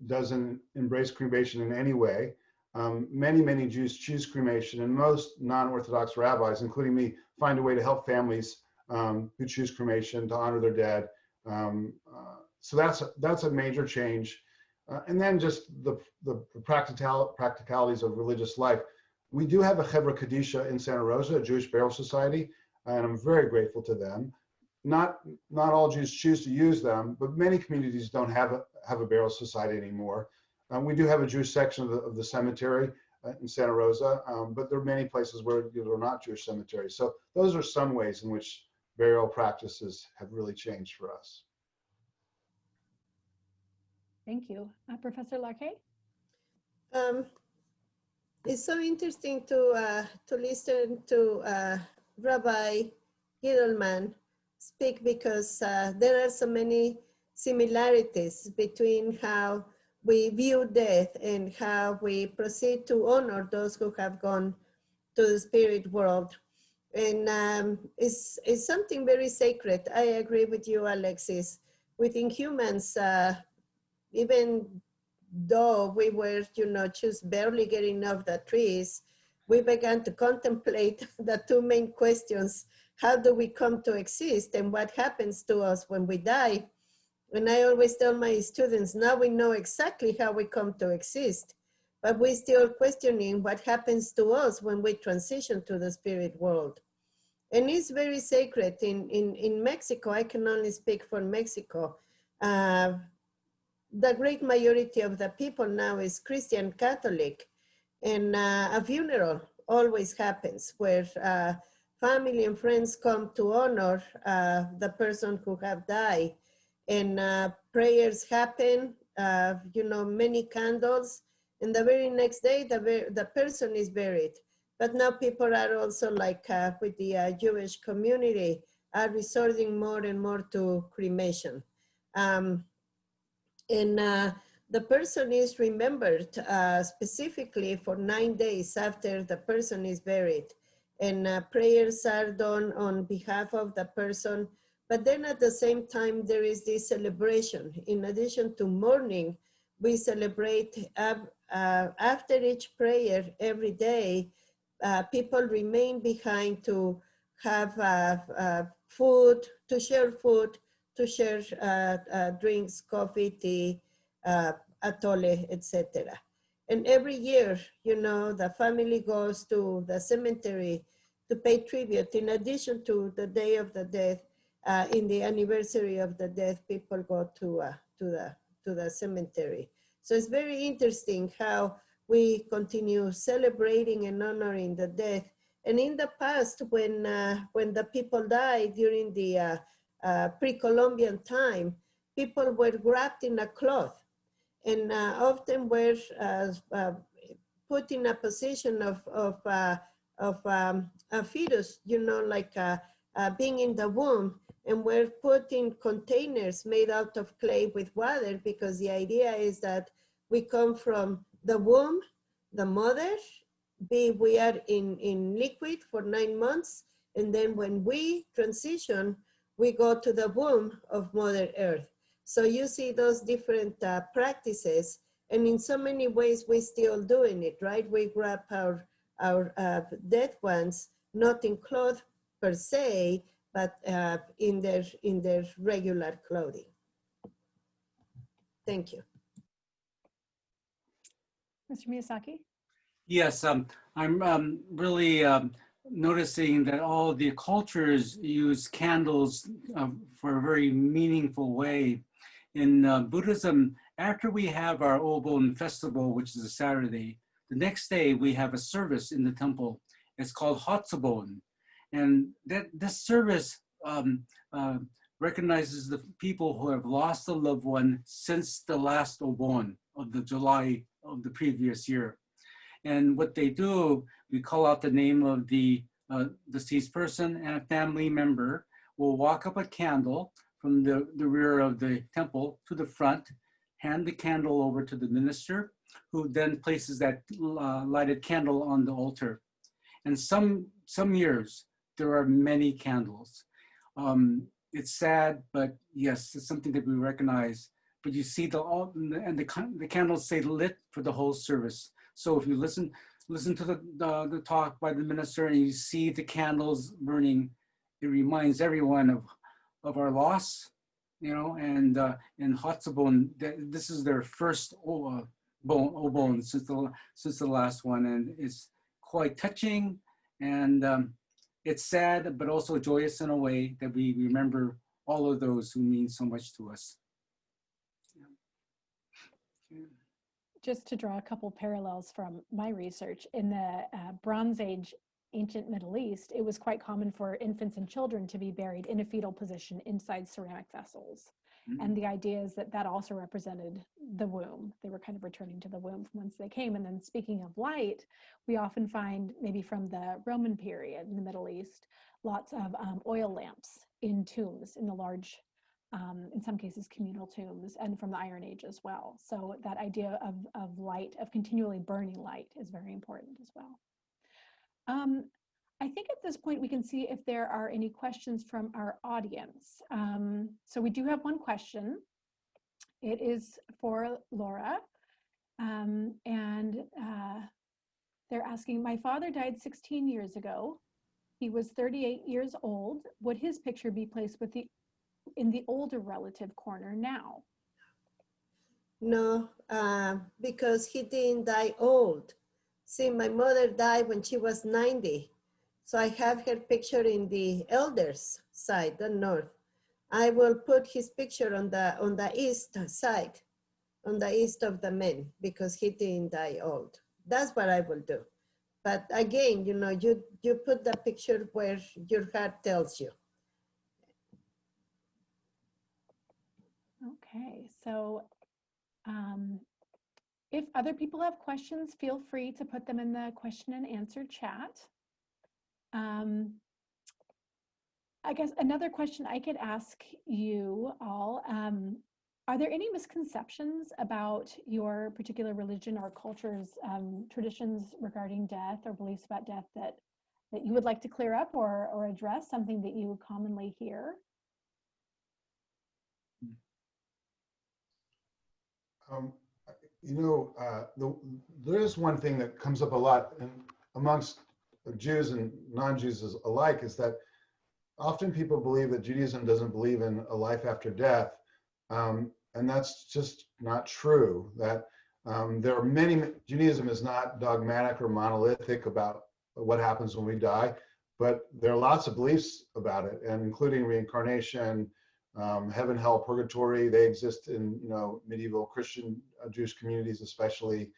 [SPEAKER 6] doesn't embrace cremation in any way. Many Jews choose cremation, and most non-Orthodox rabbis, including me, find a way to help families who choose cremation to honor their dead. So that's a major change. And then just the practicalities of religious life. We do have a Chevra Kadisha in Santa Rosa, a Jewish burial society, and I'm very grateful to them. Not all Jews choose to use them, but many communities don't have a burial society anymore. We do have a Jewish section of the cemetery in Santa Rosa, but there are many places where there are not Jewish cemeteries. So those are some ways in which burial practices have really changed for us.
[SPEAKER 3] Thank you. Professor Larqué?
[SPEAKER 4] It's so interesting to listen to Rabbi Gittleman speak, because there are so many similarities between how we view death and how we proceed to honor those who have gone to the spirit world. And it's something very sacred. I agree with you, Alexis. Within humans, even though we were, just barely getting off the trees, we began to contemplate the two main questions. How do we come to exist, and what happens to us when we die? And I always tell my students, now we know exactly how we come to exist, but we're still questioning what happens to us when we transition to the spirit world. And it's very sacred. In Mexico, I can only speak for Mexico. The great majority of the people now is Christian Catholic, and a funeral always happens where family and friends come to honor the person who have died, and prayers happen, many candles, and the very next day the person is buried. But now people are also, like with the Jewish community, are resorting more and more to cremation. And the person is remembered specifically for 9 days after the person is buried. And prayers are done on behalf of the person. But then at the same time, there is this celebration. In addition to mourning, we celebrate after each prayer every day. People remain behind to have food, to share drinks, coffee, tea, atole, etc. And every year, the family goes to the cemetery to pay tribute. In addition to the day of the death, in the anniversary of the death, people go to the cemetery. So it's very interesting how we continue celebrating and honoring the death. And in the past, when the people died during the pre-Columbian time, people were wrapped in a cloth, and often were put in a position of a fetus, like being in the womb, and were put in containers made out of clay with water, because the idea is that we come from the womb, the mother, we are in liquid for 9 months, and then when we transition, we go to the womb of Mother Earth. So you see those different practices, and in so many ways we're still doing it, right? We wrap our dead ones, not in cloth per se, but in their regular clothing. Thank you.
[SPEAKER 3] Mr. Miyasaki?
[SPEAKER 5] Yes, I'm really noticing that all the cultures use candles for a very meaningful way. In Buddhism, after we have our Obon festival, which is a Saturday, the next day we have a service in the temple. It's called Hotsubon. And this service recognizes the people who have lost a loved one since the last Obon of the July of the previous year. And what they do, we call out the name of the deceased person, and a family member will walk up a candle from the rear of the temple to the front, hand the candle over to the minister, who then places that lighted candle on the altar. And some years, there are many candles. It's sad, but yes, it's something that we recognize. But you see the candles say lit for the whole service. So if you listen to the talk by the minister and you see the candles burning, it reminds everyone of our loss, and in Hotsubon, this is their first obon since the last one, and it's quite touching, and it's sad, but also joyous in a way that we remember all of those who mean so much to us. Yeah.
[SPEAKER 3] Just to draw a couple parallels from my research, in the Bronze Age ancient Middle East, it was quite common for infants and children to be buried in a fetal position inside ceramic vessels. And the idea is that that also represented the womb. They were kind of returning to the womb from whence they came. And then speaking of light, we often find, maybe from the Roman period in the Middle East, lots of oil lamps in tombs, in the large, in some cases, communal tombs, and from the Iron Age as well. So that idea of light, of continually burning light, is very important as well. I think at this point we can see if there are any questions from our audience. So we do have one question. It is for Laura. And they're asking, my father died 16 years ago. He was 38 years old. Would his picture be placed with in the older relative corner now?
[SPEAKER 4] No, because he didn't die old. See, my mother died when she was 90. So I have her picture in the elders side, the north. I will put his picture on the east side, on the east of the men, because he didn't die old. That's what I will do. But again, you know, you put the picture where your heart tells you.
[SPEAKER 3] Okay, so if other people have questions, feel free to put them in the question and answer chat. I guess another question I could ask you all, are there any misconceptions about your particular religion or culture's traditions regarding death or beliefs about death that you would like to clear up or address, something that you commonly hear?
[SPEAKER 6] You know, there is one thing that comes up a lot amongst Jews and non-Jews alike, is that often people believe that Judaism doesn't believe in a life after death, and that's just not true. That there are Judaism is not dogmatic or monolithic about what happens when we die, but there are lots of beliefs about it, and including reincarnation, heaven, hell, purgatory. They exist in, you know, medieval Christian Jewish communities, especially.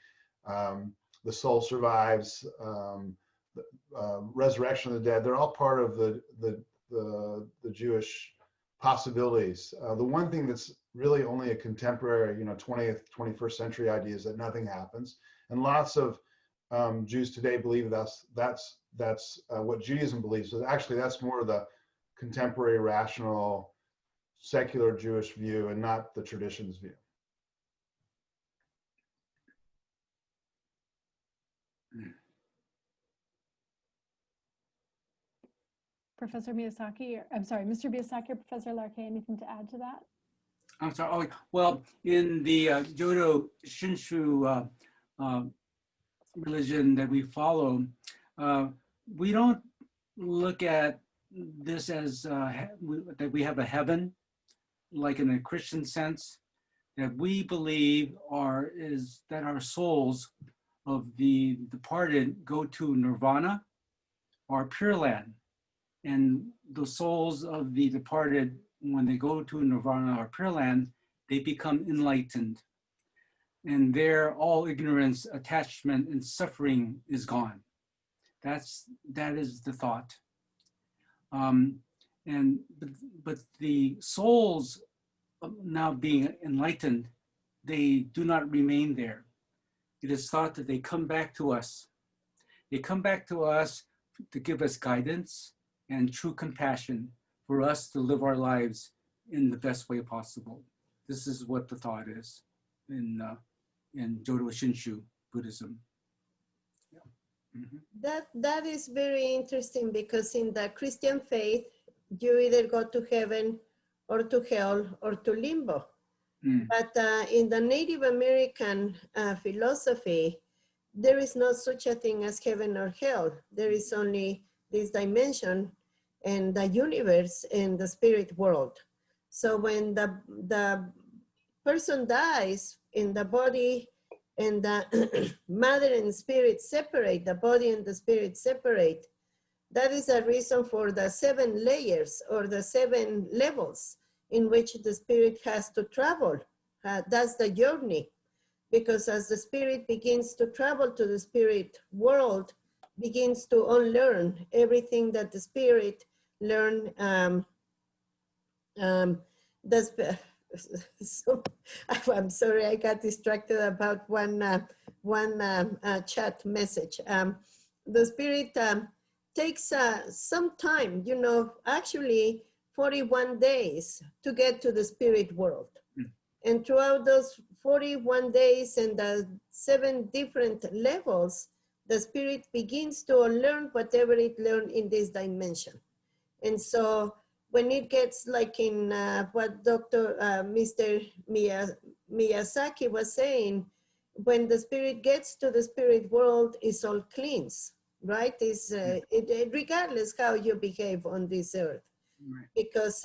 [SPEAKER 6] The soul survives, resurrection of the dead. They're all part of the Jewish possibilities. The one thing that's really only a contemporary, you know, 20th, 21st century idea is that nothing happens, and lots of Jews today believe that's what Judaism believes. So actually, that's more the contemporary, rational, secular Jewish view, and not the tradition's view.
[SPEAKER 3] Professor Miyasaki, I'm sorry, Mr. Miyasaki or Professor Larqué, anything to add to that?
[SPEAKER 5] I'm sorry. Oh, well, in the Jodo Shinshu religion that we follow, we don't look at this as that we have a heaven, like in a Christian sense. That we believe is that our souls of the departed go to nirvana, or Pure Land. And the souls of the departed, when they go to nirvana or Pure Land, they become enlightened. And there, all ignorance, attachment, and suffering is gone. That is the thought. But the souls now being enlightened, they do not remain there. It is thought that they come back to us. They come back to us to give us guidance and true compassion for us to live our lives in the best way possible. This is what the thought is in Jodo Shinshu Buddhism. Yeah. Mm-hmm.
[SPEAKER 4] That is very interesting, because in the Christian faith, you either go to heaven or to hell or to limbo. Mm. But in the Native American philosophy, there is no such a thing as heaven or hell. There is only this dimension and the universe and the spirit world. So when the person dies, in the body and the mother and spirit separate, the body and the spirit separate, that is a reason for the 7 layers or the 7 levels in which the spirit has to travel. That's the journey. Because as the spirit begins to travel to the spirit world, begins to unlearn everything that the spirit learned, So I'm sorry, I got distracted about one chat message. The spirit takes some time, you know, actually 41 days to get to the spirit world. And throughout those 41 days and the 7 different levels, the spirit begins to learn whatever it learned in this dimension. And so when it gets like in what Mr. Miyasaki was saying, when the spirit gets to the spirit world, it's all cleansed, right? It's, regardless how you behave on this earth.
[SPEAKER 5] Right.
[SPEAKER 4] Because,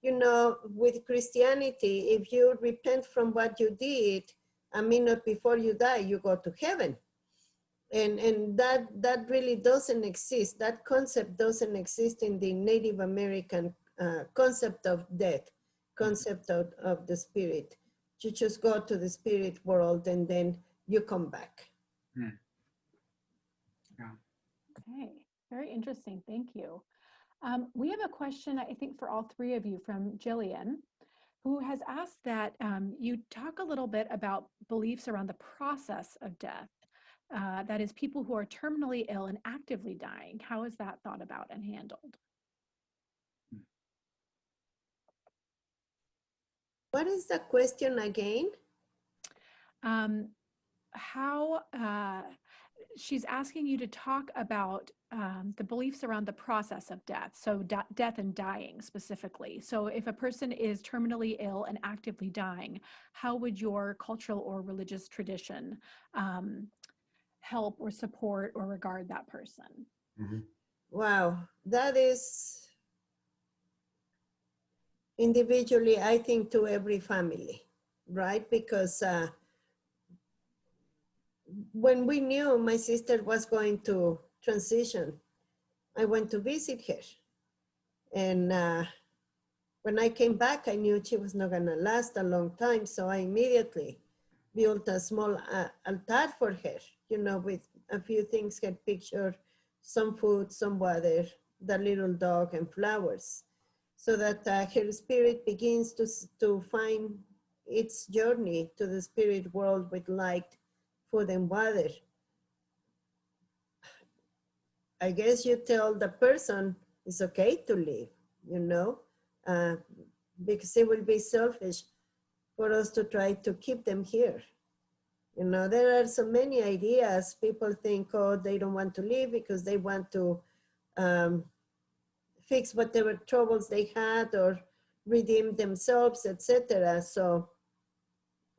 [SPEAKER 4] you know, with Christianity, if you repent from what you did, a minute before you die, you go to heaven. And that really doesn't exist. That concept doesn't exist in the Native American concept of death, concept of the spirit. You just go to the spirit world and then you come back.
[SPEAKER 5] Yeah.
[SPEAKER 3] Okay, very interesting. Thank you. We have a question, I think, for all 3 of you from Jillian, who has asked that you talk a little bit about beliefs around the process of death. That is, people who are terminally ill and actively dying. How is that thought about and handled?
[SPEAKER 4] What is the question again?
[SPEAKER 3] She's asking you to talk about the beliefs around the process of death, so death and dying specifically. So if a person is terminally ill and actively dying, how would your cultural or religious tradition help or support or regard that person?
[SPEAKER 6] Mm-hmm.
[SPEAKER 4] Wow, that is individually, I think, to every family, right? Because when we knew my sister was going to transition, I went to visit her. And when I came back, I knew she was not gonna last a long time. So I immediately built a small altar for her, you know, with a few things, her picture, some food, some water, the little dog and flowers, so that her spirit begins to find its journey to the spirit world with light, food and water. I guess you tell the person it's okay to leave, you know, because it will be selfish for us to try to keep them here. You know, there are so many ideas. People think, oh, they don't want to leave because they want to fix whatever troubles they had or redeem themselves, etc. So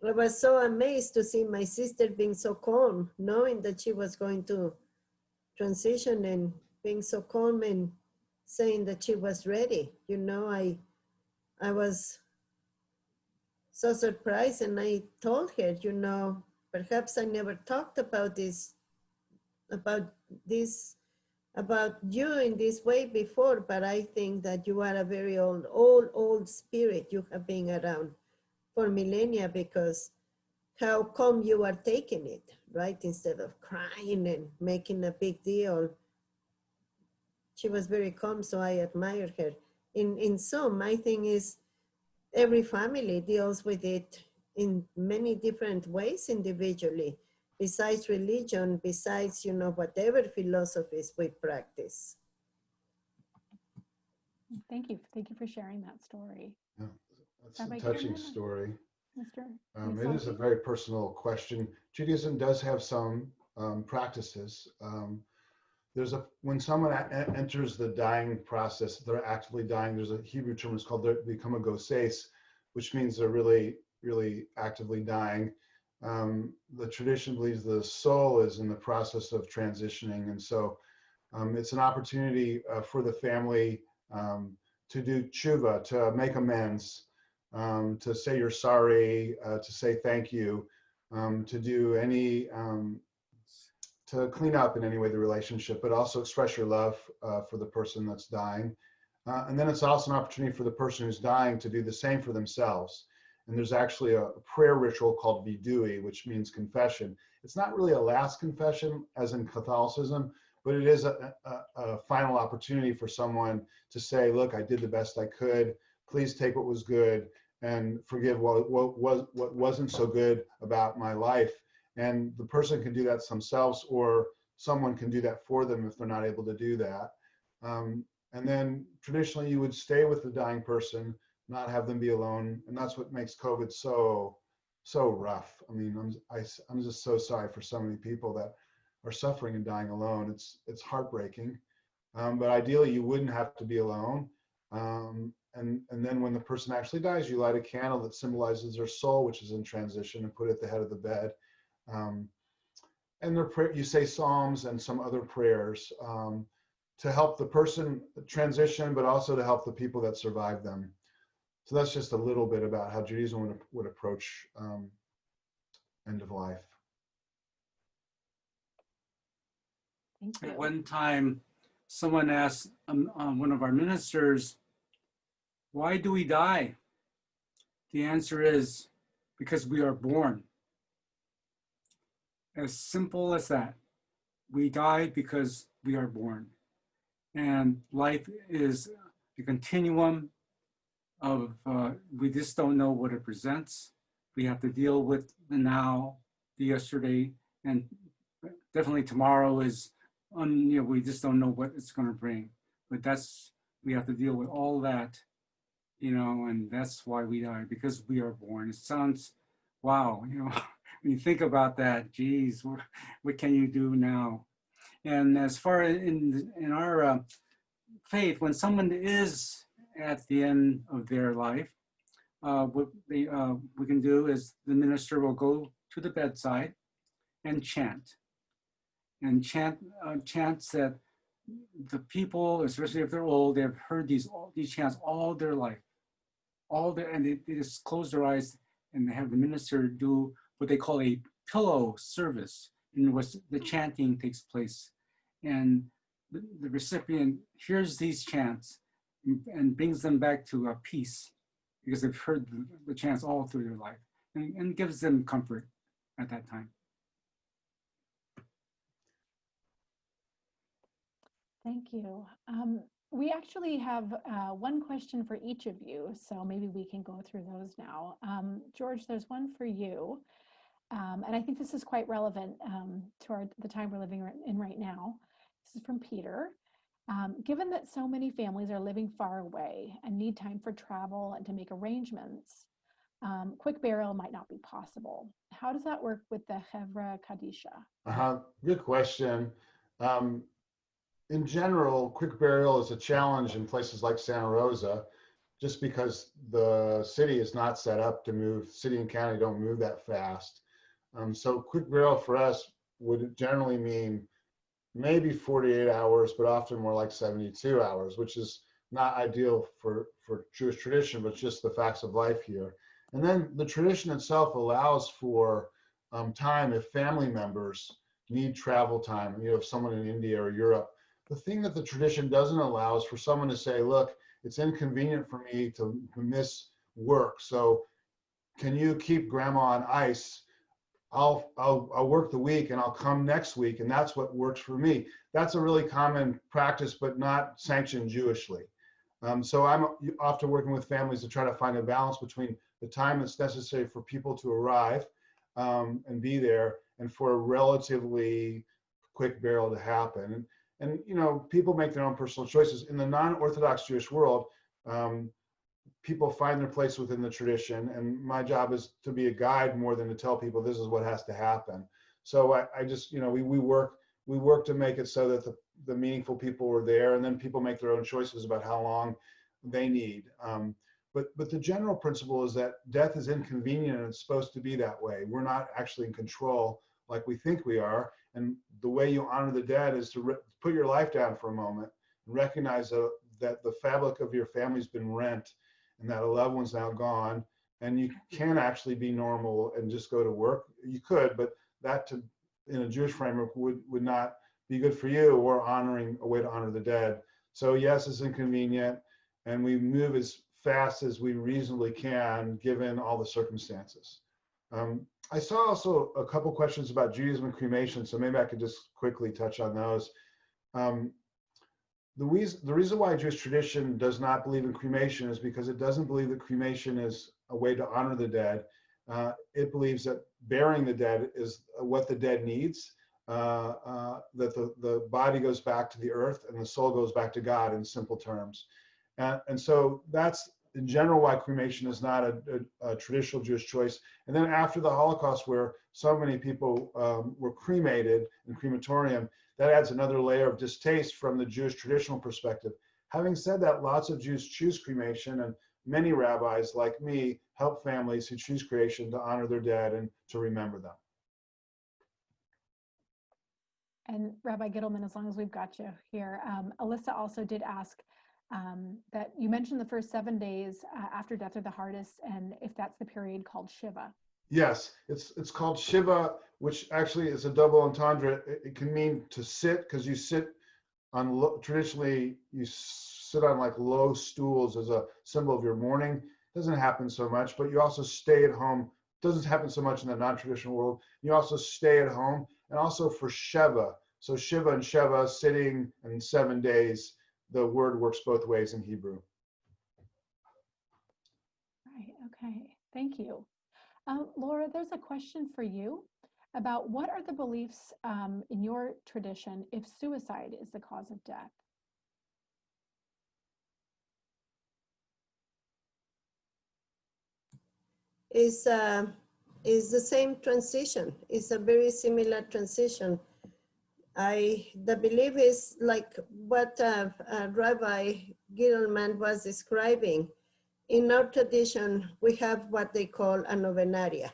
[SPEAKER 4] I was so amazed to see my sister being so calm, knowing that she was going to transition and being so calm and saying that she was ready. You know, I was so surprised, and I told her, you know, perhaps I never talked about about you in this way before, but I think that you are a very old spirit. You have been around for millennia, because how come you are taking it, right? Instead of crying and making a big deal. She was very calm, so I admire her. In sum, my thing is every family deals with it in many different ways individually, besides religion, besides, you know, whatever philosophies we practice.
[SPEAKER 3] Thank you. Thank you for sharing that story.
[SPEAKER 6] Yeah, that's
[SPEAKER 3] Rabbi
[SPEAKER 6] a touching
[SPEAKER 3] Gittleman?
[SPEAKER 6] story.
[SPEAKER 3] Mr.
[SPEAKER 6] It is a
[SPEAKER 3] Miyasaki?
[SPEAKER 6] very personal question. Judaism does have some practices. When someone enters the dying process, they're actively dying. There's a Hebrew term, it's called become a goses, which means they're really, really actively dying. The tradition believes the soul is in the process of transitioning. And so it's an opportunity for the family to do tshuva, to make amends, to say you're sorry, to say thank you, to do any, to clean up in any way the relationship, but also express your love for the person that's dying. And then it's also an opportunity for the person who's dying to do the same for themselves. And there's actually a prayer ritual called vidui, which means confession. It's not really a last confession as in Catholicism, but it is a final opportunity for someone to say, look, I did the best I could. Please take what was good and forgive what wasn't so good about my life. And the person can do that themselves, or someone can do that for them if they're not able to do that. And then traditionally you would stay with the dying person, not have them be alone. And that's what makes COVID so rough. I mean, I'm just so sorry for so many people that are suffering and dying alone. It's heartbreaking. But ideally you wouldn't have to be alone. And then when the person actually dies, you light a candle that symbolizes their soul, which is in transition, and put it at the head of the bed. And you say psalms and some other prayers to help the person transition, but also to help the people that survive them. So that's just a little bit about how Judaism would approach end of life.
[SPEAKER 3] Thank you.
[SPEAKER 5] At one time, someone asked one of our ministers, why do we die? The answer is because we are born. As simple as that. We die because we are born. And life is a continuum of, we just don't know what it presents. We have to deal with the now, the yesterday, and definitely tomorrow is, we just don't know what it's going to bring. But we have to deal with all that, and that's why we die, because we are born. It sounds, wow, when you think about that, geez, what can you do now? And as far as in our faith, when someone is at the end of their life, what we can do is the minister will go to the bedside and chant. And chants that the people, especially if they're old, they've heard these chants all their life. And they just close their eyes and they have the minister do what they call a pillow service, in which the chanting takes place. And the recipient hears these chants and brings them back to peace, because they've heard the chants all through their life, and gives them comfort at that time.
[SPEAKER 3] Thank you. We actually have one question for each of you, so maybe we can go through those now. George, there's one for you, and I think this is quite relevant to the time we're living in right now. This is from Peter. Given that so many families are living far away and need time for travel and to make arrangements, quick burial might not be possible. How does that work with the Chevra Kadisha?
[SPEAKER 6] Good question. In general, quick burial is a challenge in places like Santa Rosa, just because the city is not set up to move. City and county don't move that fast. So quick burial for us would generally mean maybe 48 hours, but often more like 72 hours, which is not ideal for Jewish tradition, but just the facts of life here. And then the tradition itself allows for time if family members need travel time, if someone in India or Europe. The thing that the tradition doesn't allow is for someone to say, look, it's inconvenient for me to miss work, so can you keep grandma on ice? I'll work the week and I'll come next week, and that's what works for me. That's a really common practice, but not sanctioned Jewishly. So I'm often working with families to try to find a balance between the time that's necessary for people to arrive and be there, and for a relatively quick burial to happen. And people make their own personal choices. In the non-Orthodox Jewish world, people find their place within the tradition, and my job is to be a guide more than to tell people this is what has to happen. So I just, we work to make it so that the meaningful people are there, and then people make their own choices about how long they need. But the general principle is that death is inconvenient, and it's supposed to be that way. We're not actually in control like we think we are. And the way you honor the dead is to put your life down for a moment and recognize that the fabric of your family's been rent, and that a loved one's now gone, and you can actually be normal and just go to work. You could, but that in a Jewish framework would not be good for you, or a way to honor the dead. So yes, it's inconvenient, and we move as fast as we reasonably can given all the circumstances. I saw also a couple questions about Judaism and cremation, so maybe I could just quickly touch on those. The reason why Jewish tradition does not believe in cremation is because it doesn't believe that cremation is a way to honor the dead. It believes that burying the dead is what the dead needs, that the body goes back to the earth and the soul goes back to God, in simple terms. And so that's in general why cremation is not a traditional Jewish choice. And then after the Holocaust, where so many people were cremated in crematorium, that adds another layer of distaste from the Jewish traditional perspective. Having said that, lots of Jews choose cremation, and many rabbis like me help families who choose cremation to honor their dead and to remember them.
[SPEAKER 3] And Rabbi Gittleman, as long as we've got you here, Alyssa also did ask that you mentioned the first 7 days after death are the hardest, and if that's the period called Shiva.
[SPEAKER 6] Yes, it's called Shiva, which actually is a double entendre. It can mean to sit, because you sit on, traditionally you sit on like low stools as a symbol of your mourning. Doesn't happen so much, but you also stay at home. Doesn't happen so much in the non-traditional world. You also stay at home, and also for Sheva. So Shiva and Sheva, sitting, and 7 days. The word works both ways in Hebrew.
[SPEAKER 3] Right, okay, thank you. Laura, there's a question for you about what are the beliefs in your tradition if suicide is the cause of death?
[SPEAKER 4] Is the same transition. It's a very similar transition. The belief is like what Rabbi Gittleman was describing. In our tradition, we have what they call a novenaria.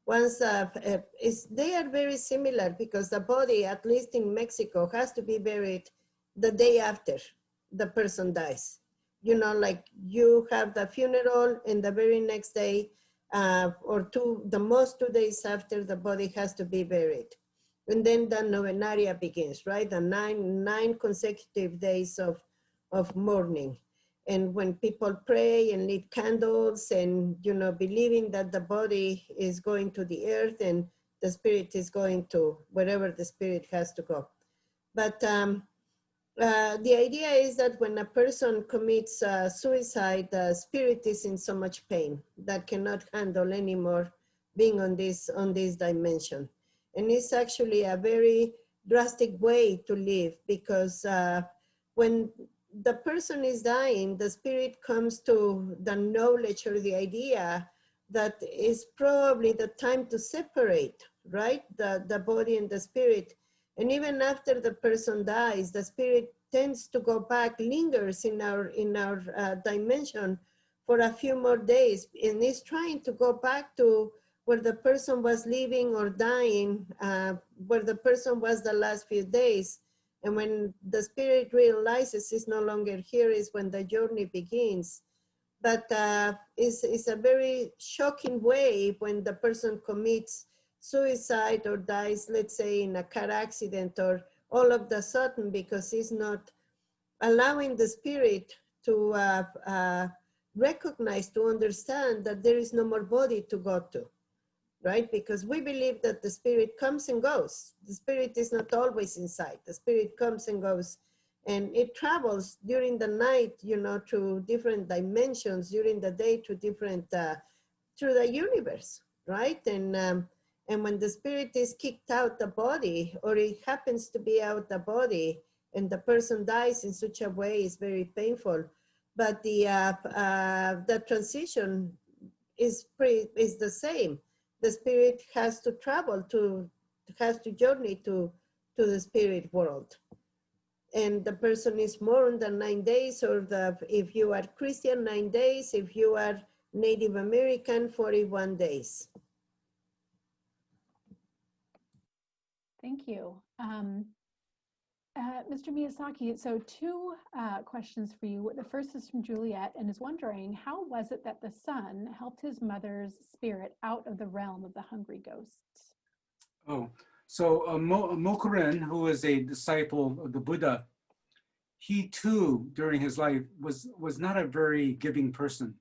[SPEAKER 4] Once they are very similar, because the body, at least in Mexico, has to be buried the day after the person dies. You know, like you have the funeral, and the very next day, or the most 2 days after, the body has to be buried. And then the novenaria begins, right? The nine consecutive days of mourning. And when people pray and lit candles and, you know, believing that the body is going to the earth and the spirit is going to wherever the spirit has to go. But the idea is that when a person commits suicide, the spirit is in so much pain that cannot handle anymore being on this dimension. And it's actually a very drastic way to live, because when the person is dying, the spirit comes to the knowledge or the idea that it's probably the time to separate, right? The body and the spirit. And even after the person dies, the spirit tends to go back, lingers in our dimension for a few more days, and is trying to go back to where the person was living or dying, where the person was the last few days. And when the spirit realizes it's no longer here is when the journey begins. But it's a very shocking way when the person commits suicide or dies, let's say in a car accident or all of the sudden, because he's not allowing the spirit to recognize, to understand that there is no more body to go to, right? Because we believe that the spirit comes and goes. The spirit is not always inside. The spirit comes and goes, and it travels during the night, you know, to different dimensions, during the day to different, through the universe, right? And when the spirit is kicked out the body, or it happens to be out the body, and the person dies in such a way, is very painful. But the transition is the same. The spirit has to travel has to journey to the spirit world. And the person is mourned the 9 days, or if you are Christian, 9 days, if you are Native American, 41 days.
[SPEAKER 3] Thank you. Mr. Miyasaki, so two questions for you. The first is from Juliet, and is wondering, how was it that the son helped his mother's spirit out of the realm of the hungry ghosts?
[SPEAKER 5] Oh, so Mokuren, who was a disciple of the Buddha, he too, during his life, was not a very giving person.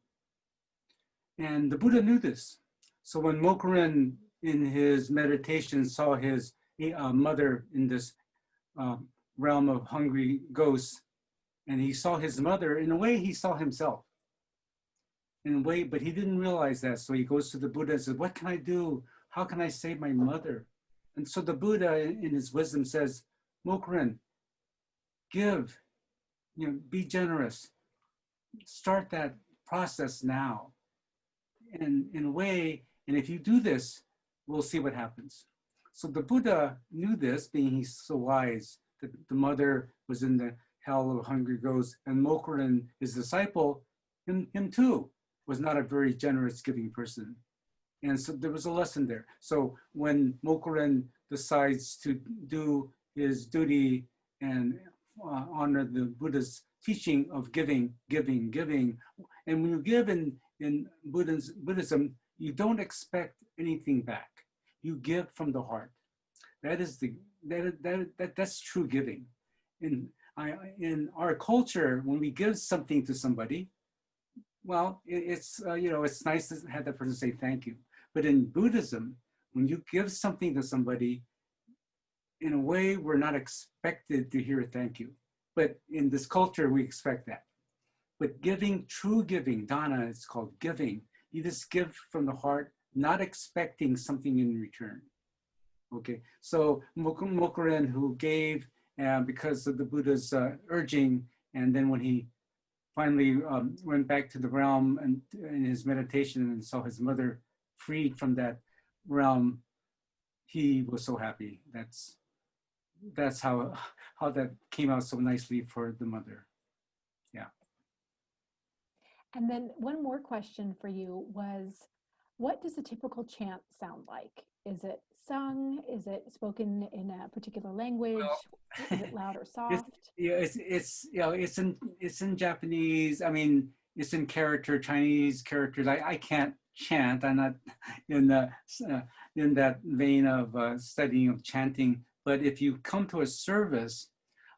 [SPEAKER 5] And the Buddha knew this. So when Mokuren, in his meditation, saw his mother in this realm of hungry ghosts, and he saw his mother, in a way he saw himself. in a way, but he didn't realize that. So he goes to the Buddha and says, what can I do? How can I save my mother? And so the Buddha in his wisdom says, Mokren, give, be generous. Start that process now. And in a way, and if you do this, we'll see what happens. So the Buddha knew this, being he's so wise, that the mother was in the hell of hungry ghosts, and Mokren, his disciple, him too, was not a very generous giving person. And so there was a lesson there. So when Mokren decides to do his duty and honor the Buddha's teaching of giving, and when you give in Buddhism, you don't expect anything back. You give from the heart. That is that's true giving. In our culture, when we give something to somebody, well, it's nice to have that person say thank you. But in Buddhism, when you give something to somebody, in a way, we're not expected to hear a thank you. But in this culture, we expect that. But giving, true giving, dana, it's called giving. You just give from the heart, not expecting something in return. Okay, so Mokren, who gave because of the Buddha's urging, and then when he finally went back to the realm and in his meditation and saw his mother freed from that realm, he was so happy. That's how that came out so nicely for the mother. Yeah.
[SPEAKER 3] And then one more question for you was, what does a typical chant sound like? Is it sung? Is it spoken in a particular language? Is it loud or soft?
[SPEAKER 5] It's in Japanese. I mean, it's in Chinese characters. I can't chant. I'm not in that vein of studying of chanting. But if you come to a service,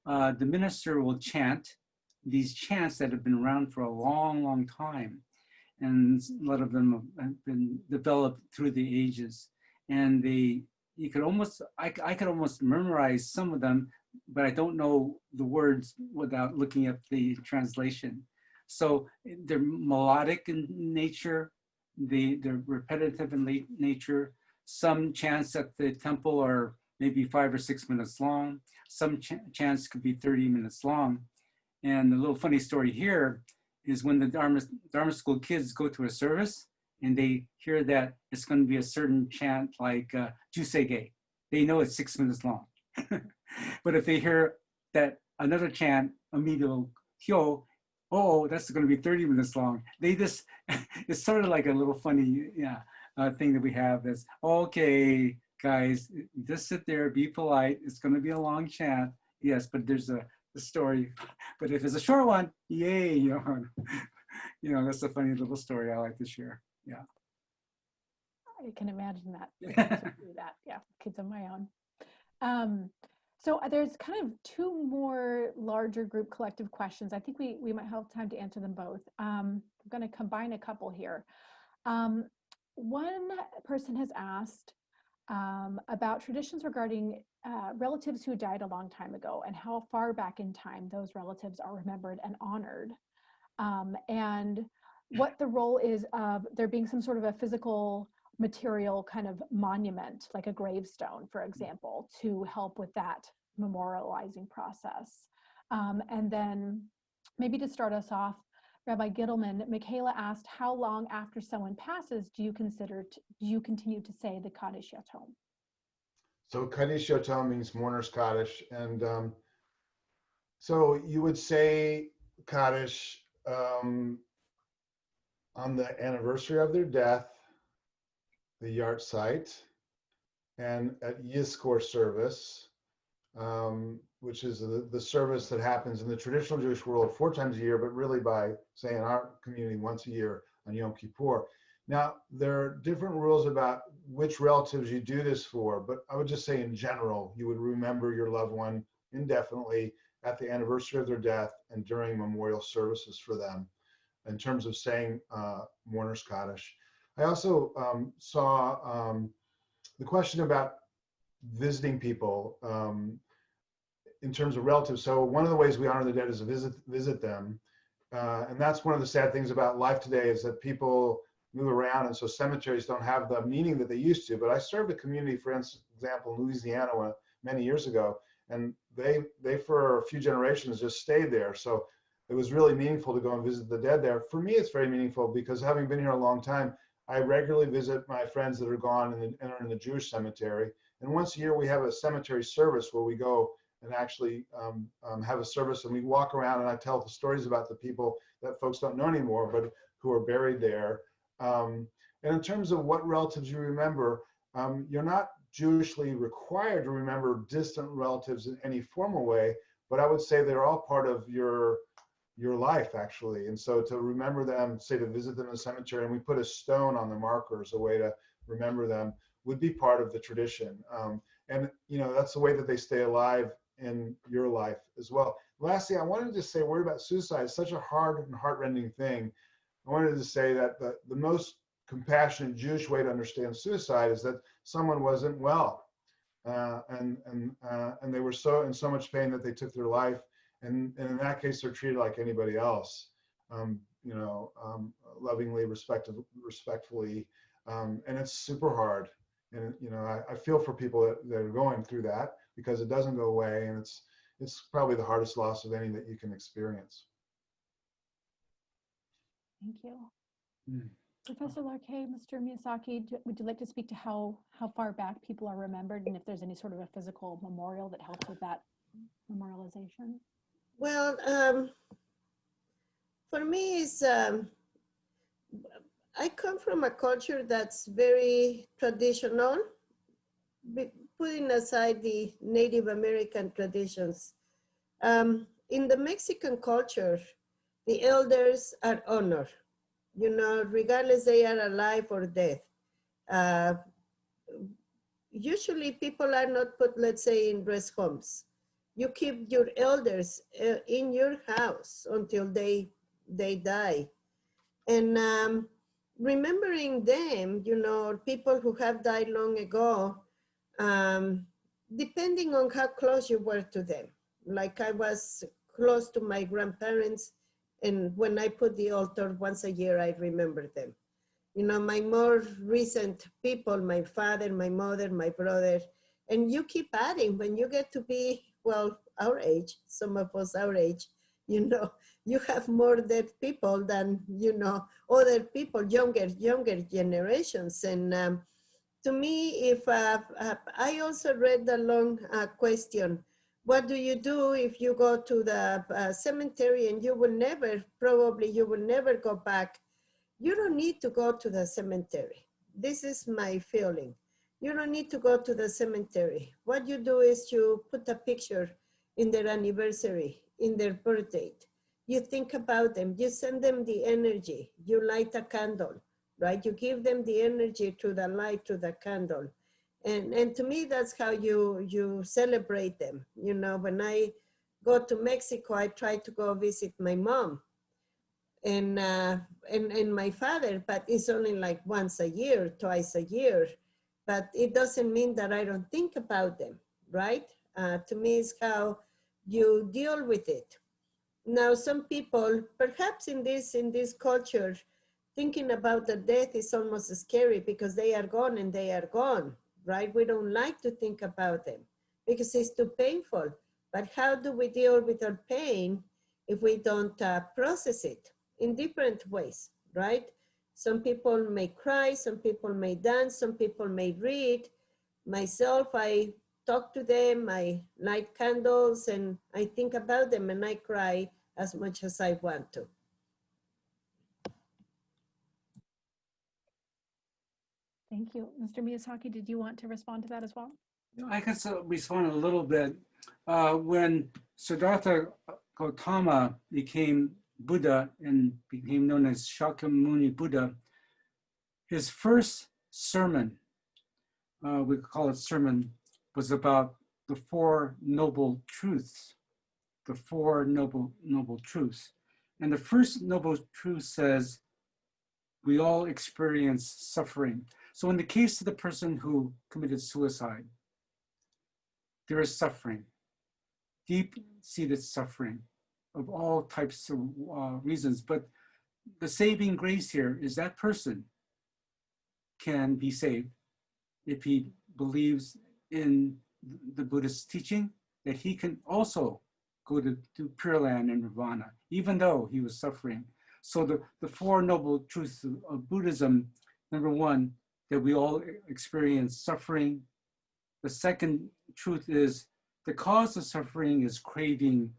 [SPEAKER 5] the minister will chant these chants that have been around for a long, long time. And a lot of them have been developed through the ages. And I could almost memorize some of them, but I don't know the words without looking at the translation. So they're melodic in nature, they're repetitive in nature. Some chants at the temple are maybe 5 or 6 minutes long. Some chants could be 30 minutes long. And the little funny story here is when the Dharma school kids go to a service and they hear that it's going to be a certain chant like Jusege, they know it's 6 minutes long. But if they hear that another chant, Amido Hyo, oh, that's going to be 30 minutes long, they just, it's sort of like a little funny thing that we have that's, okay, guys, just sit there, be polite. It's going to be a long chant. Yes, but there's a story. But if it's a short one, yay, that's a funny little story I like to share. Yeah.
[SPEAKER 3] I can imagine that. Yeah, kids of my own. So there's kind of two more larger group collective questions. I think we might have time to answer them both. I'm going to combine a couple here. One person has asked about traditions regarding relatives who died a long time ago and how far back in time those relatives are remembered and honored, and what the role is of there being some sort of a physical material kind of monument, like a gravestone, for example, to help with that memorializing process. And then maybe to start us off, Rabbi Gittleman, Michaela asked, how long after someone passes do you continue to say the Kaddish Yatom?
[SPEAKER 6] So Kaddish Yatom means mourner's Kaddish. And so you would say Kaddish on the anniversary of their death, the yard site, and at Yizkor service, which is the service that happens in the traditional Jewish world 4 times a year, but really by, say, in our community, once a year on Yom Kippur. Now, there are different rules about which relatives you do this for, but I would just say in general, you would remember your loved one indefinitely at the anniversary of their death and during memorial services for them in terms of saying mourner's Kaddish. I also saw the question about visiting people in terms of relatives. So one of the ways we honor the dead is to visit them. And that's one of the sad things about life today, is that people move around, and so cemeteries don't have the meaning that they used to. But I served a community, for example, in Louisiana many years ago, and they for a few generations just stayed there. So it was really meaningful to go and visit the dead there. For me, it's very meaningful because, having been here a long time, I regularly visit my friends that are gone and are in the Jewish cemetery. And once a year, we have a cemetery service where we go and actually have a service, and we walk around, and I tell the stories about the people that folks don't know anymore, but who are buried there. And in terms of what relatives you remember, you're not Jewishly required to remember distant relatives in any formal way, but I would say they're all part of your life, actually. And so to remember them, say to visit them in the cemetery, and we put a stone on the marker as a way to remember them, would be part of the tradition. And that's the way that they stay alive in your life as well. Lastly, I wanted to just say a word about suicide. It's such a hard and heart-rending thing. I wanted to say that the most compassionate Jewish way to understand suicide is that someone wasn't well, and they were in so much pain that they took their life. And in that case, they're treated like anybody else, lovingly, respectfully, and it's super hard. And I feel for people that are going through that, because it doesn't go away, and it's probably the hardest loss of any that you can experience.
[SPEAKER 3] Thank you. Professor Larqué, Mr. Miyasaki, would you like to speak to how far back people are remembered, and if there's any sort of a physical memorial that helps with that memorialization?
[SPEAKER 4] Well, for me, I come from a culture that's very traditional, putting aside the Native American traditions. In the Mexican culture, the elders are honored, regardless they are alive or dead. Usually people are not put, let's say, in rest homes. You keep your elders in your house until they die. And remembering them, people who have died long ago, depending on how close you were to them. Like I was close to my grandparents, and when I put the altar once a year, I remember them. My more recent people, my father, my mother, my brother, and you keep adding when you get to be, well, our age, some of us our age, you have more dead people than, other people, younger generations. And to me, if I also read the long question, what do you do if you go to the cemetery and you will never go back? You don't need to go to the cemetery. This is my feeling. You don't need to go to the cemetery. What you do is you put a picture in their anniversary, in their birth date. You think about them, you send them the energy, you light a candle, right? You give them the energy through the light, through the candle. And to me, that's how you celebrate them. When I go to Mexico, I try to go visit my mom and my father, but it's only like once a year, twice a year. But it doesn't mean that I don't think about them, right? To me, it's how you deal with it. Now, some people, perhaps in this culture, thinking about the death is almost scary because they are gone and they are gone, right? We don't like to think about them because it's too painful. But how do we deal with our pain if we don't process it in different ways, right? Some people may cry, some people may dance, some people may read. Myself, I talk to them, I light candles, and I think about them, and I cry as much as I want to.
[SPEAKER 3] Thank you. Mr. Miyasaki, did you want to respond to that as well?
[SPEAKER 5] I can respond a little bit. When Siddhartha Gautama became Buddha and became known as Shakyamuni Buddha, his first sermon, we call it sermon, was about the Four Noble Truths. The Four Noble Truths. And the first noble truth says, we all experience suffering. So in the case of the person who committed suicide, there is suffering, deep-seated suffering. of all types of reasons. But the saving grace here is that person can be saved if he believes in the Buddhist teaching, that he can also go to Pure Land and Nirvana, even though he was suffering. So the Four Noble Truths of Buddhism, number one, that we all experience suffering. The second truth is the cause of suffering is craving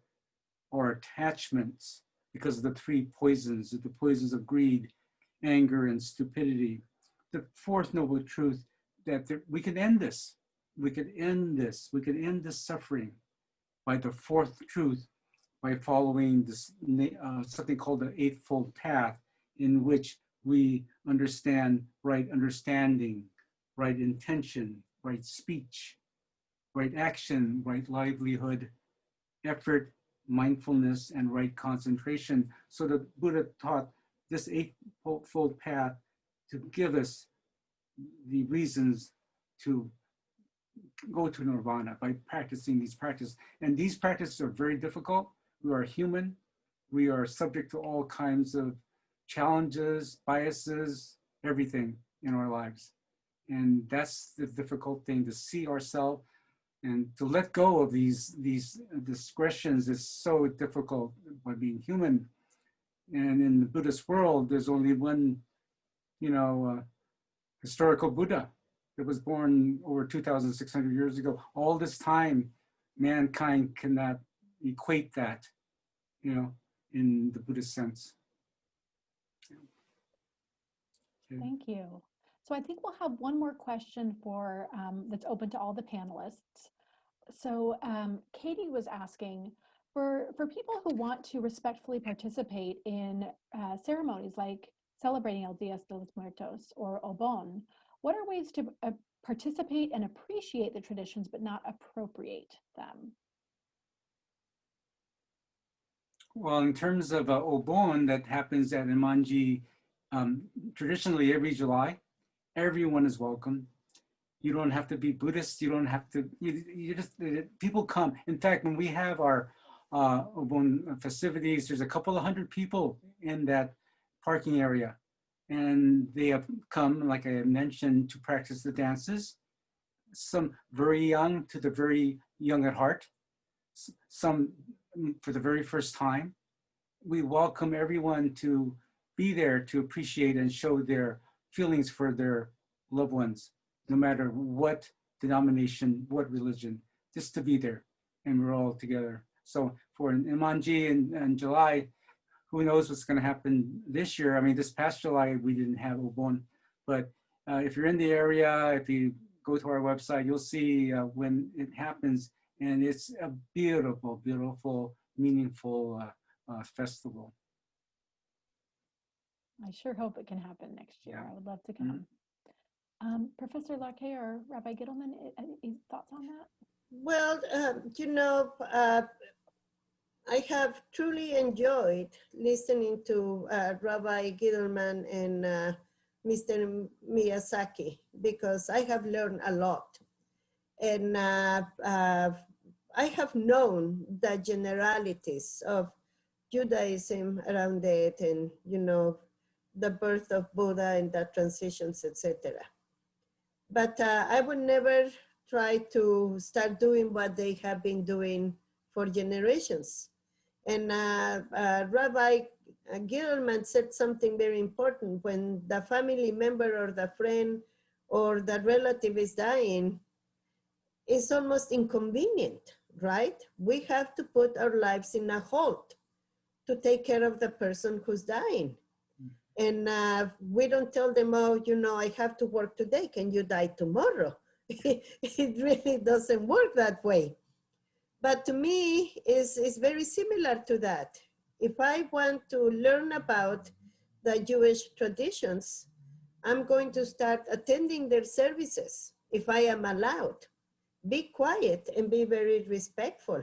[SPEAKER 5] or attachments, because of the three poisons, the poisons of greed, anger, and stupidity. The fourth noble truth, that we can end this. We can end this. We can end this suffering by the fourth truth, by following this something called the Eightfold Path, in which we understand right understanding, right intention, right speech, right action, right livelihood, effort, mindfulness, and right concentration. So the Buddha taught this Eightfold Path to give us the reasons to go to nirvana by practicing these practices. And these practices are very difficult. We are human. We are subject to all kinds of challenges, biases, everything in our lives. And that's the difficult thing, to see ourselves and to let go of these discretions is so difficult by being human. And in the Buddhist world, there's only one, historical Buddha that was born over 2,600 years ago. All this time, mankind cannot equate that, in the Buddhist sense. Okay.
[SPEAKER 3] Thank you. So I think we'll have one more question for that's open to all the panelists. So Katie was asking, for people who want to respectfully participate in ceremonies like celebrating El Dia de los Muertos or Obon, what are ways to participate and appreciate the traditions but not appropriate them?
[SPEAKER 5] Well, in terms of Obon, that happens at Enmanji traditionally every July. Everyone is welcome. You don't have to be Buddhist. You don't have to, you just, people come. In fact, when we have our Obon festivities, there's a couple of hundred people in that parking area. And they have come, like I mentioned, to practice the dances. Some very young to the very young at heart. Some for the very first time. We welcome everyone to be there to appreciate and show their feelings for their loved ones, no matter what denomination, what religion, just to be there, and we're all together. So for Enmanji in July, who knows what's going to happen this year? I mean, this past July, we didn't have Obon, but if you're in the area, if you go to our website, you'll see when it happens, and it's a beautiful, beautiful, meaningful festival.
[SPEAKER 3] I sure hope it can happen next year.
[SPEAKER 5] Yeah.
[SPEAKER 3] I would love to come. Professor Larqué or Rabbi Gittleman, any thoughts on that?
[SPEAKER 4] Well, I have truly enjoyed listening to Rabbi Gittleman and Mr. Miyasaki, because I have learned a lot. And I have known the generalities of Judaism around it, and, the birth of Buddha and the transitions, etc. But I would never try to start doing what they have been doing for generations. And Rabbi Gittleman said something very important. When the family member or the friend or the relative is dying, it's almost inconvenient, right? We have to put our lives in a halt to take care of the person who's dying. And we don't tell them, oh, I have to work today. Can you die tomorrow? It really doesn't work that way. But to me, it's very similar to that. If I want to learn about the Jewish traditions, I'm going to start attending their services if I am allowed. Be quiet and be very respectful,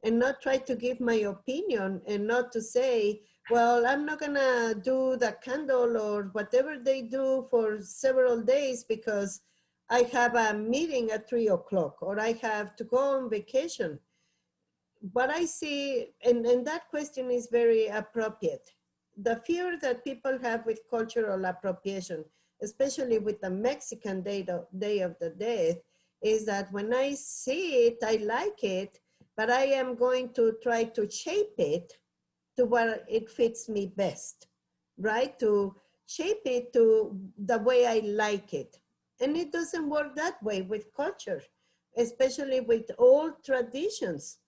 [SPEAKER 4] and not try to give my opinion, and not to say, well, I'm not gonna do the candle or whatever they do for several days because I have a meeting at 3 o'clock or I have to go on vacation. what I see, and that question is very appropriate. The fear that people have with cultural appropriation, especially with the Mexican Day of the Dead, is that when I see it, I like it, but I am going to try to shape it to where it fits me best, right? To shape it to the way I like it. And it doesn't work that way with culture, especially with old traditions.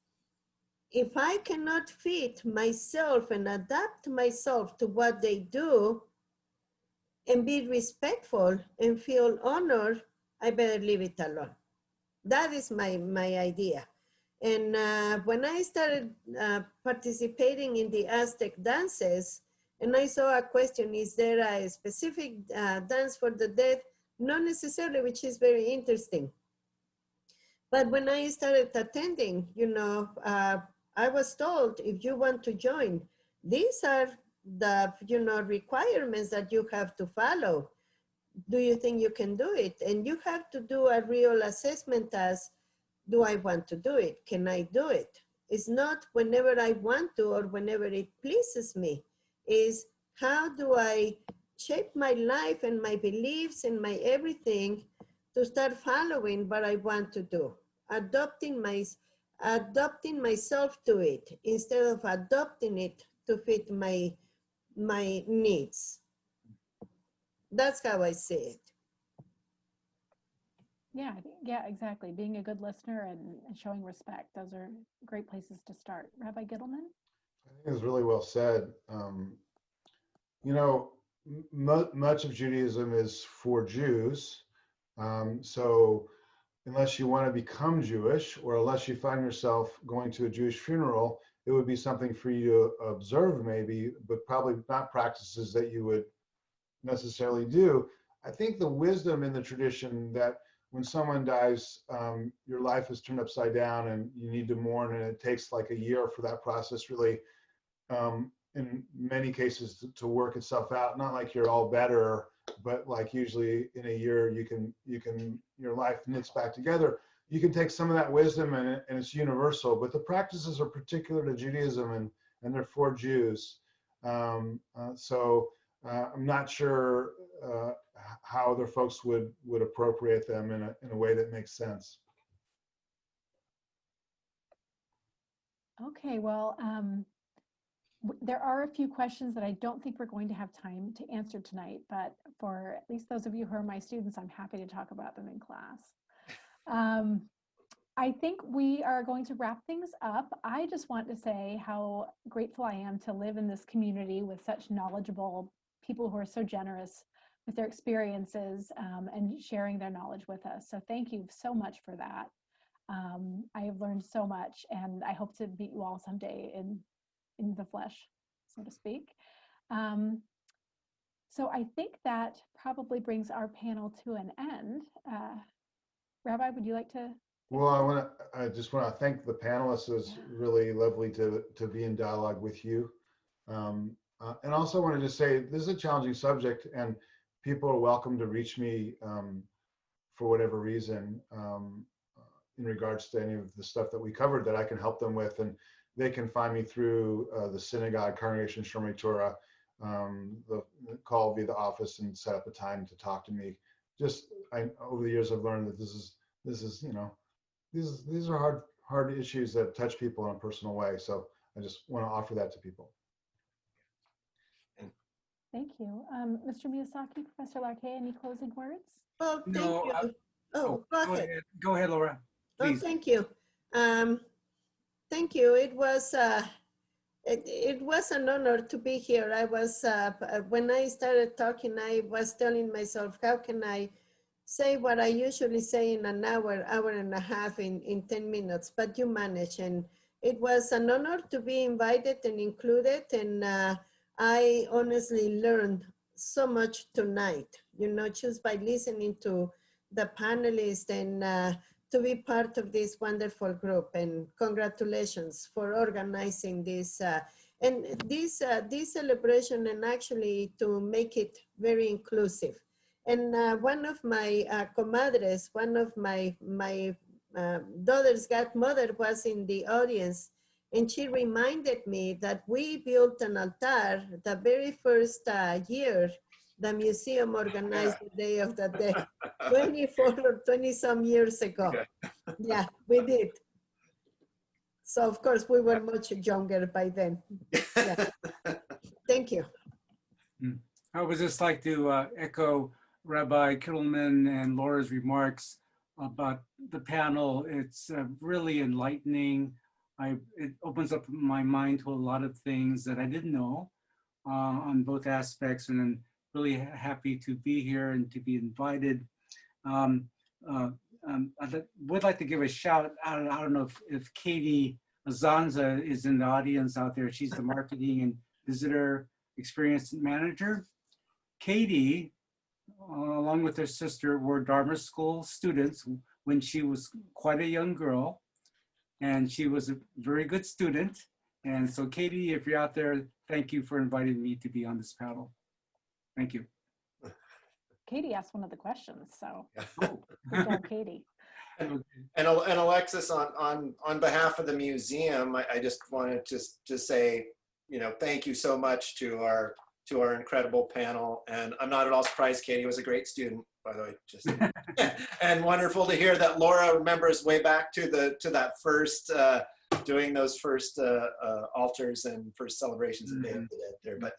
[SPEAKER 4] If I cannot fit myself and adapt myself to what they do and be respectful and feel honored, I better leave it alone. That is my idea. And when I started participating in the Aztec dances, and I saw a question, is there a specific dance for the dead? Not necessarily, which is very interesting. But when I started attending, you know, I was told, if you want to join, these are the, you know, requirements that you have to follow. Do you think you can do it? And you have to do a real assessment as, do I want to do it? Can I do it? It's not whenever I want to or whenever it pleases me. Is how do I shape my life and my beliefs and my everything to start following what I want to do, adopting myself to it instead of adopting it to fit my needs. That's how I see it.
[SPEAKER 3] Yeah, exactly. Being a good listener and showing respect. Those are great places to start. Rabbi Gittleman?
[SPEAKER 6] I think it was really well said. You know, much of Judaism is for Jews. So unless you want to become Jewish, or unless you find yourself going to a Jewish funeral, it would be something for you to observe maybe, but probably not practices that you would necessarily do. I think the wisdom in the tradition that when someone dies, your life is turned upside down and you need to mourn, and it takes like a year for that process really, in many cases, to work itself out. Not like you're all better, but like usually in a year your life knits back together. You can take some of that wisdom and it's universal, but the practices are particular to Judaism and they're for Jews. So I'm not sure how other folks would appropriate them in a way that makes sense.
[SPEAKER 3] Okay, well, there are a few questions that I don't think we're going to have time to answer tonight, but for at least those of you who are my students, I'm happy to talk about them in class. I think we are going to wrap things up. I just want to say how grateful I am to live in this community with such knowledgeable people who are so generous with their experiences and sharing their knowledge with us. So thank you so much for that. I have learned so much, and I hope to meet you all someday in the flesh, so to speak. So I think that probably brings our panel to an end. Rabbi, would you like to?
[SPEAKER 6] Well, I just want to thank the panelists. It was really lovely to be in dialogue with you. And also want to just say, this is a challenging subject and people are welcome to reach me for whatever reason in regards to any of the stuff that we covered that I can help them with. And they can find me through the synagogue, congregation, Shomrei Torah, call via the office and set up a time to talk to me. Over the years, I've learned that this is, you know, these are hard issues that touch people in a personal way. So I just want to offer that to people.
[SPEAKER 3] Thank you. Mr. Miyasaki, Professor Larqué, any closing words?
[SPEAKER 4] Oh, thank you. Go ahead.
[SPEAKER 5] Go ahead, Laura. Please.
[SPEAKER 4] Oh, thank you. Thank you. It was an honor to be here. I was when I started talking, I was telling myself, how can I say what I usually say in an hour and a half in 10 minutes, but you manage. And it was an honor to be invited and included. And I honestly learned so much tonight, you know, just by listening to the panelists and to be part of this wonderful group. And congratulations for organizing this and this celebration, and actually to make it very inclusive. And one of my comadres, one of my daughter's godmother was in the audience, And she reminded me that we built an altar the very first year the museum organized the Day of the Dead, 24 or 20 some years ago. Yeah, we did. So of course we were much younger by then. Yeah. Thank you.
[SPEAKER 5] I would just like to echo Rabbi Gittleman and Laura's remarks about the panel. It's really enlightening. It opens up my mind to a lot of things that I didn't know on both aspects, and I'm really happy to be here and to be invited. I would like to give a shout out. I don't know if Katie Azanza is in the audience out there. She's the marketing and visitor experience manager. Katie, along with her sister, were Dharma school students when she was quite a young girl, and she was a very good student. And so Katie, if you're out there, thank you for inviting me to be on this panel. Thank you.
[SPEAKER 3] Katie asked one of the questions, so
[SPEAKER 5] Oh.
[SPEAKER 3] good job, Katie.
[SPEAKER 2] And Alexis, on behalf of the museum, I just wanted to say, you know, thank you so much to our incredible panel. And I'm not at all surprised Katie was a great student, by the way. Just and wonderful to hear that Laura remembers way back to that first doing those first altars and first celebrations of Day of the Dead there. But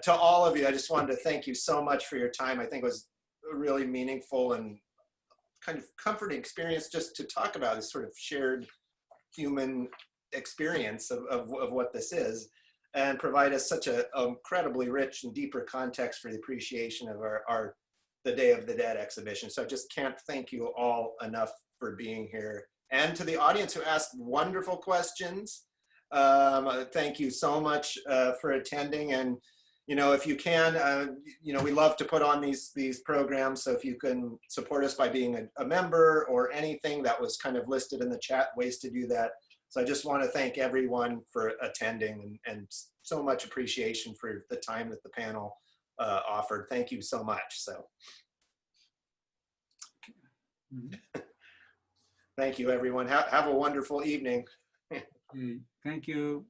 [SPEAKER 2] to all of you, I just wanted to thank you so much for your time. I think it was a really meaningful and kind of comforting experience just to talk about this sort of shared human experience of what this is, and provide us such a incredibly rich and deeper context for the appreciation of the Day of the Dead exhibition. So I just can't thank you all enough for being here. And to the audience who asked wonderful questions, thank you so much for attending. And you know, if you can, you know, we love to put on these programs. So if you can support us by being a member or anything that was kind of listed in the chat, ways to do that. So I just want to thank everyone for attending and so much appreciation for the time that the panel offered. Thank you so much. So thank you, everyone. Have a wonderful evening.
[SPEAKER 5] Thank you.